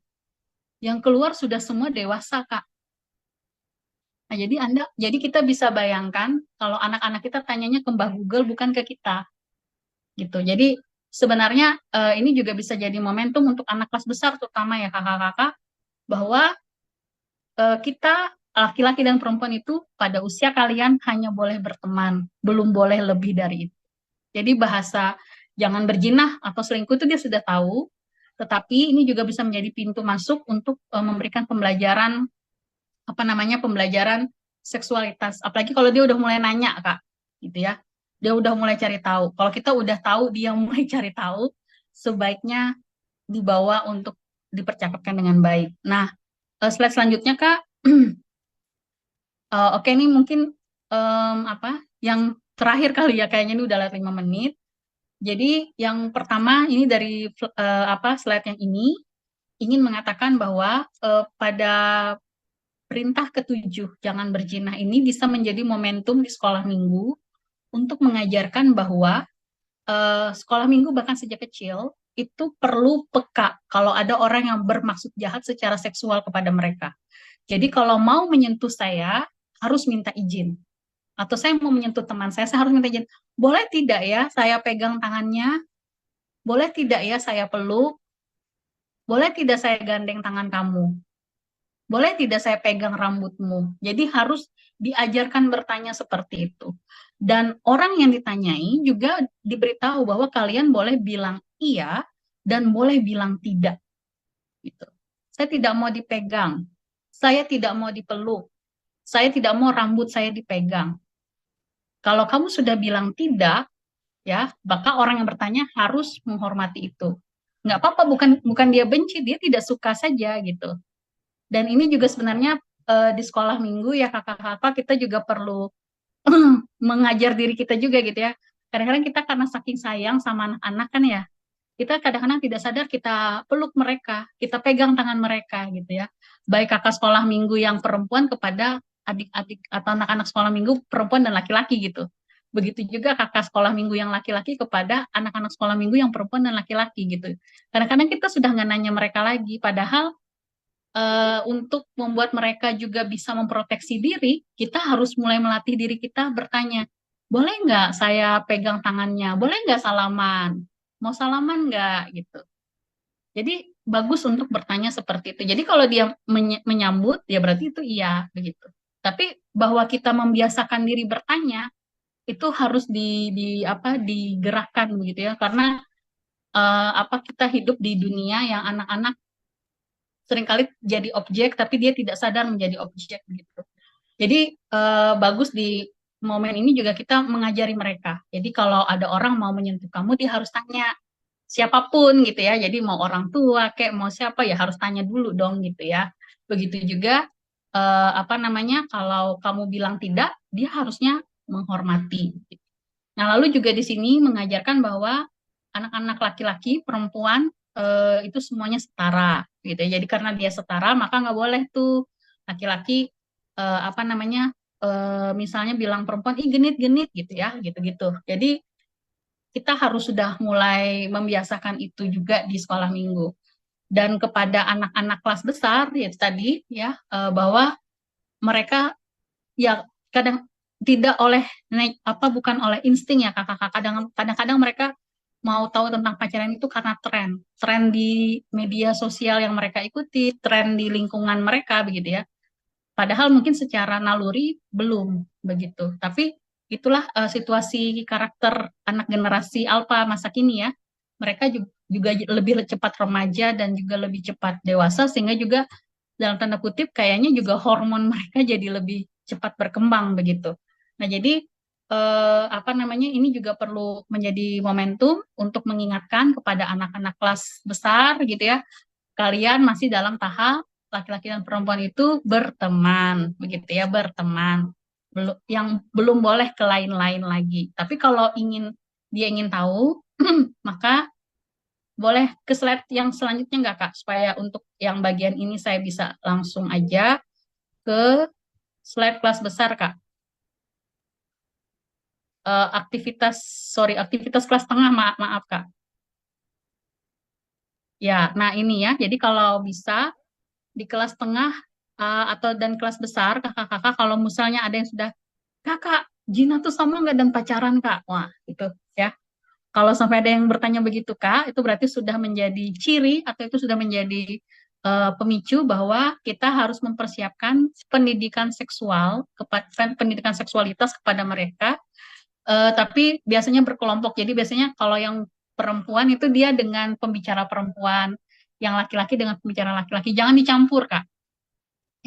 Yang keluar sudah semua dewasa Kak. Nah, jadi kita bisa bayangkan kalau anak-anak kita tanyanya ke Mbah Google bukan ke kita. Gitu. Jadi sebenarnya ini juga bisa jadi momentum untuk anak kelas besar terutama ya kakak-kakak, bahwa kita laki-laki dan perempuan itu pada usia kalian hanya boleh berteman, belum boleh lebih dari itu. Jadi bahasa jangan berjinah atau selingkuh itu dia sudah tahu, tetapi ini juga bisa menjadi pintu masuk untuk memberikan pembelajaran pembelajaran seksualitas. Apalagi kalau dia udah mulai nanya Kak, gitu ya. Dia udah mulai cari tahu. Kalau kita udah tahu dia mulai cari tahu, sebaiknya dibawa untuk dipercakapkan dengan baik. Nah, slide selanjutnya Kak. Oke, ini mungkin yang terakhir kali ya, kayaknya ini udah lewat 5 menit. Jadi yang pertama ini dari slide yang ini ingin mengatakan bahwa pada perintah ketujuh jangan berzina ini bisa menjadi momentum di sekolah minggu untuk mengajarkan bahwa sekolah minggu bahkan sejak kecil itu perlu peka kalau ada orang yang bermaksud jahat secara seksual kepada mereka. Jadi kalau mau menyentuh saya harus minta izin. Atau saya mau menyentuh teman saya harus minta izin. Boleh tidak ya saya pegang tangannya? Boleh tidak ya saya peluk? Boleh tidak saya gandeng tangan kamu? Boleh tidak saya pegang rambutmu? Jadi harus diajarkan bertanya seperti itu. Dan orang yang ditanyai juga diberitahu bahwa kalian boleh bilang iya dan boleh bilang tidak. Gitu. Saya tidak mau dipegang. Saya tidak mau dipeluk. Saya tidak mau rambut saya dipegang. Kalau kamu sudah bilang tidak, ya, maka orang yang bertanya harus menghormati itu. Nggak apa-apa, bukan dia benci, dia tidak suka saja gitu. Dan ini juga sebenarnya di sekolah minggu ya kakak-kakak kita juga perlu mengajar diri kita juga gitu ya. Kadang-kadang kita karena saking sayang sama anak-anak kan ya, kita kadang-kadang tidak sadar kita peluk mereka, kita pegang tangan mereka gitu ya. Baik kakak sekolah minggu yang perempuan kepada adik-adik atau anak-anak sekolah minggu perempuan dan laki-laki gitu. Begitu juga kakak sekolah minggu yang laki-laki kepada anak-anak sekolah minggu yang perempuan dan laki-laki gitu. Kadang-kadang kita sudah nggak nanya mereka lagi, padahal untuk membuat mereka juga bisa memproteksi diri, kita harus mulai melatih diri kita bertanya, boleh nggak saya pegang tangannya? Boleh nggak salaman? Mau salaman nggak? Gitu. Jadi bagus untuk bertanya seperti itu. Jadi kalau dia menyambut, ya berarti itu iya begitu. Tapi bahwa kita membiasakan diri bertanya itu harus digerakkan begitu ya, karena apa kita hidup di dunia yang anak-anak seringkali jadi objek, tapi dia tidak sadar menjadi objek gitu. Jadi bagus di momen ini juga kita mengajari mereka. Jadi kalau ada orang mau menyentuh kamu, dia harus tanya siapapun gitu ya. Jadi mau orang tua, kayak mau siapa ya harus tanya dulu dong gitu ya. Begitu juga apa namanya, kalau kamu bilang tidak, dia harusnya menghormati. Nah lalu juga di sini mengajarkan bahwa anak-anak laki-laki, perempuan itu semuanya setara gitu ya. Jadi karena dia setara maka nggak boleh tuh laki-laki apa namanya misalnya bilang perempuan ih genit-genit gitu ya gitu-gitu. Jadi kita harus sudah mulai membiasakan itu juga di sekolah minggu. Dan kepada anak-anak kelas besar ya tadi ya bahwa mereka ya kadang tidak oleh apa bukan oleh insting ya kakak-kakak, kadang-kadang mereka mau tahu tentang pacaran itu karena tren di media sosial yang mereka ikuti, tren di lingkungan mereka begitu ya. Padahal mungkin secara naluri belum begitu. Tapi itulah situasi karakter anak generasi alfa masa kini ya. Mereka juga lebih cepat remaja dan juga lebih cepat dewasa, sehingga juga dalam tanda kutip kayaknya juga hormon mereka jadi lebih cepat berkembang begitu. Nah, jadi apa namanya ini juga perlu menjadi momentum untuk mengingatkan kepada anak-anak kelas besar gitu ya. Kalian masih dalam tahap laki-laki dan perempuan itu berteman, begitu ya, berteman. Belum yang belum boleh ke lain-lain lagi. Tapi kalau dia ingin tahu, maka boleh ke slide yang selanjutnya nggak Kak? Supaya untuk yang bagian ini saya bisa langsung aja ke slide kelas besar Kak. Aktivitas kelas tengah, maaf Kak. Ya, nah ini ya. Jadi kalau bisa di kelas tengah atau dan kelas besar kakak-kakak kalau misalnya ada yang sudah kakak Gina tuh sama nggak dan pacaran Kak, wah itu ya. Kalau sampai ada yang bertanya begitu Kak, itu berarti sudah menjadi ciri atau itu sudah menjadi pemicu bahwa kita harus mempersiapkan pendidikan seksual, pendidikan seksualitas kepada mereka. Tapi biasanya berkelompok. Jadi biasanya kalau yang perempuan itu dia dengan pembicara perempuan, yang laki-laki dengan pembicara laki-laki. Jangan dicampur Kak.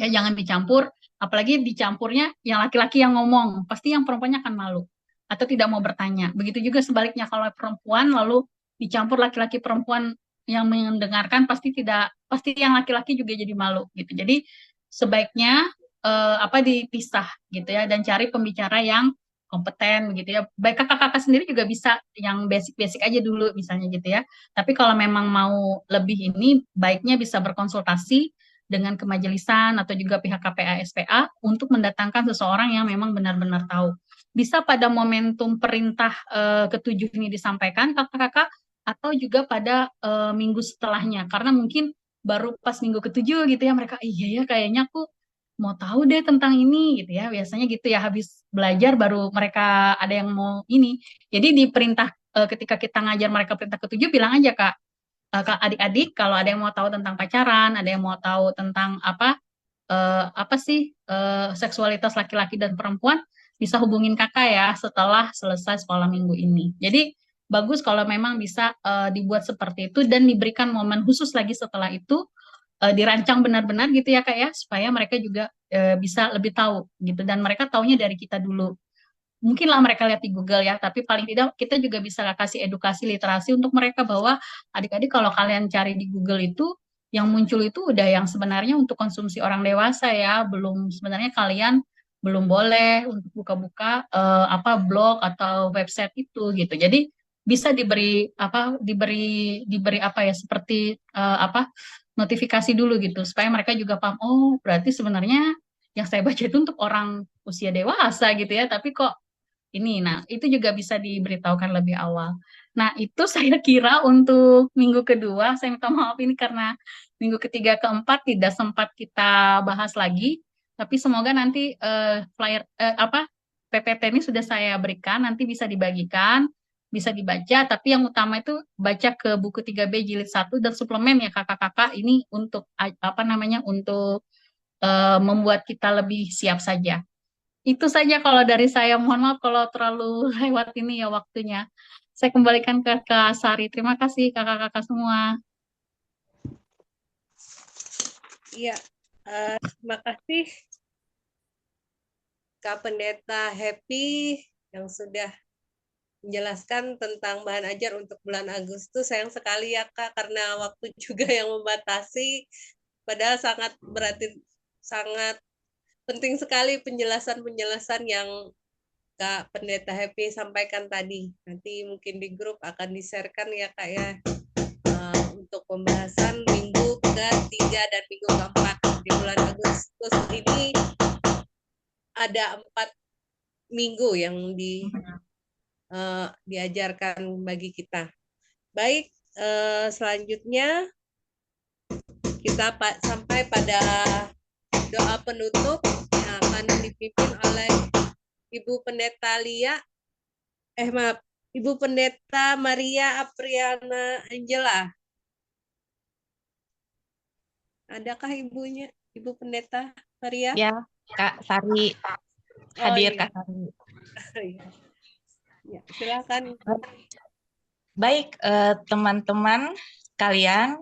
Ya jangan dicampur. Apalagi dicampurnya yang laki-laki yang ngomong, pasti yang perempuannya akan malu atau tidak mau bertanya. Begitu juga sebaliknya kalau perempuan lalu dicampur laki-laki perempuan yang mendengarkan pasti yang laki-laki juga jadi malu gitu. Jadi sebaiknya apa dipisah gitu ya dan cari pembicara yang kompeten gitu ya. Baik kakak-kakak sendiri juga bisa yang basic-basic aja dulu misalnya gitu ya. Tapi kalau memang mau lebih ini baiknya bisa berkonsultasi dengan kemajelisan atau juga pihak KPA SPA untuk mendatangkan seseorang yang memang benar-benar tahu. Bisa pada momentum perintah ketujuh ini disampaikan kakak-kakak atau juga pada minggu setelahnya karena mungkin baru pas minggu ketujuh gitu ya mereka iya ya kayaknya aku mau tahu deh tentang ini gitu ya biasanya gitu ya habis belajar baru mereka ada yang mau ini jadi di perintah ketika kita ngajar mereka perintah ketujuh bilang aja Kak adik-adik kalau ada yang mau tahu tentang pacaran, ada yang mau tahu tentang apa sih seksualitas laki-laki dan perempuan, bisa hubungin kakak ya setelah selesai sekolah minggu ini. Jadi bagus kalau memang bisa dibuat seperti itu dan diberikan momen khusus lagi setelah itu dirancang benar-benar gitu ya kak ya supaya mereka juga bisa lebih tahu gitu dan mereka taunya dari kita dulu mungkinlah mereka lihat di Google ya, tapi paling tidak kita juga bisa kasih edukasi literasi untuk mereka bahwa adik-adik kalau kalian cari di Google itu yang muncul itu udah yang sebenarnya untuk konsumsi orang dewasa ya, belum sebenarnya kalian belum boleh untuk buka-buka apa blog atau website itu gitu. Jadi bisa diberi apa ya, seperti apa, notifikasi dulu gitu supaya mereka juga paham, oh berarti sebenarnya yang saya baca itu untuk orang usia dewasa gitu ya, tapi kok ini. Nah, itu juga bisa diberitahukan lebih awal. Nah, itu saya kira untuk minggu kedua, saya minta maaf ini karena minggu ketiga keempat tidak sempat kita bahas lagi, tapi semoga nanti flyer apa PPT ini sudah saya berikan, nanti bisa dibagikan, bisa dibaca, tapi yang utama itu baca ke buku 3B jilid 1 dan suplemen ya kakak-kakak, ini untuk apa namanya, untuk membuat kita lebih siap saja. Itu saja kalau dari saya. Mohon maaf kalau terlalu lewat ini ya waktunya. Saya kembalikan ke Kak Sari. Terima kasih kakak-kakak semua. Iya, terima kasih Kak Pendeta Happy yang sudah menjelaskan tentang bahan ajar untuk bulan Agustus. Sayang sekali ya Kak, karena waktu juga yang membatasi. Padahal sangat penting sekali penjelasan-penjelasan yang Kak Pendeta Happy sampaikan tadi. Nanti mungkin di grup akan di-share-kan ya Kak ya, untuk pembahasan minggu ketiga dan minggu keempat di bulan Agustus ini. Ada 4 minggu yang diajarkan bagi kita. Baik, selanjutnya kita sampai pada doa penutup yang akan dipimpin oleh Ibu Pendeta Ibu Pendeta Maria Apriana Angela. Adakah ibunya, Ibu Pendeta Maria? Ya, Kak Sari hadir, Kak Sari. Ya, silakan. Baik, teman-teman sekalian,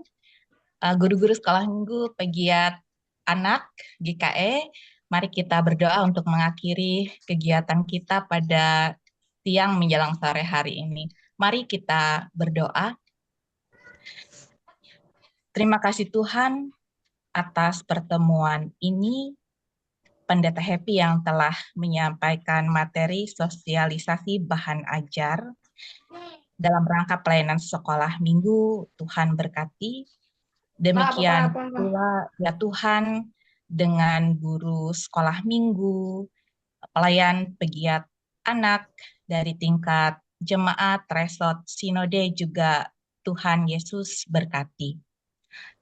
guru-guru sekolah minggu, pegiat anak GKE, mari kita berdoa untuk mengakhiri kegiatan kita pada siang menjelang sore hari ini. Mari kita berdoa. Terima kasih Tuhan atas pertemuan ini, Pendeta Happy yang telah menyampaikan materi sosialisasi bahan ajar dalam rangka pelayanan sekolah minggu. Tuhan berkati. Demikian pula ya Tuhan dengan guru sekolah minggu, pelayan pegiat anak dari tingkat jemaat, resort, sinode juga Tuhan Yesus berkati.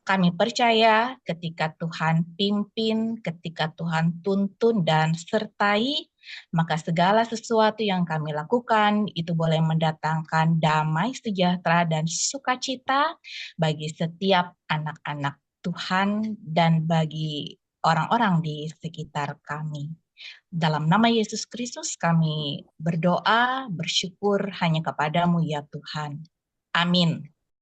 Kami percaya ketika Tuhan pimpin, ketika Tuhan tuntun dan sertai, maka segala sesuatu yang kami lakukan itu boleh mendatangkan damai sejahtera dan sukacita bagi setiap anak-anak Tuhan dan bagi orang-orang di sekitar kami. Dalam nama Yesus Kristus kami berdoa, bersyukur hanya kepadamu ya Tuhan. Amin.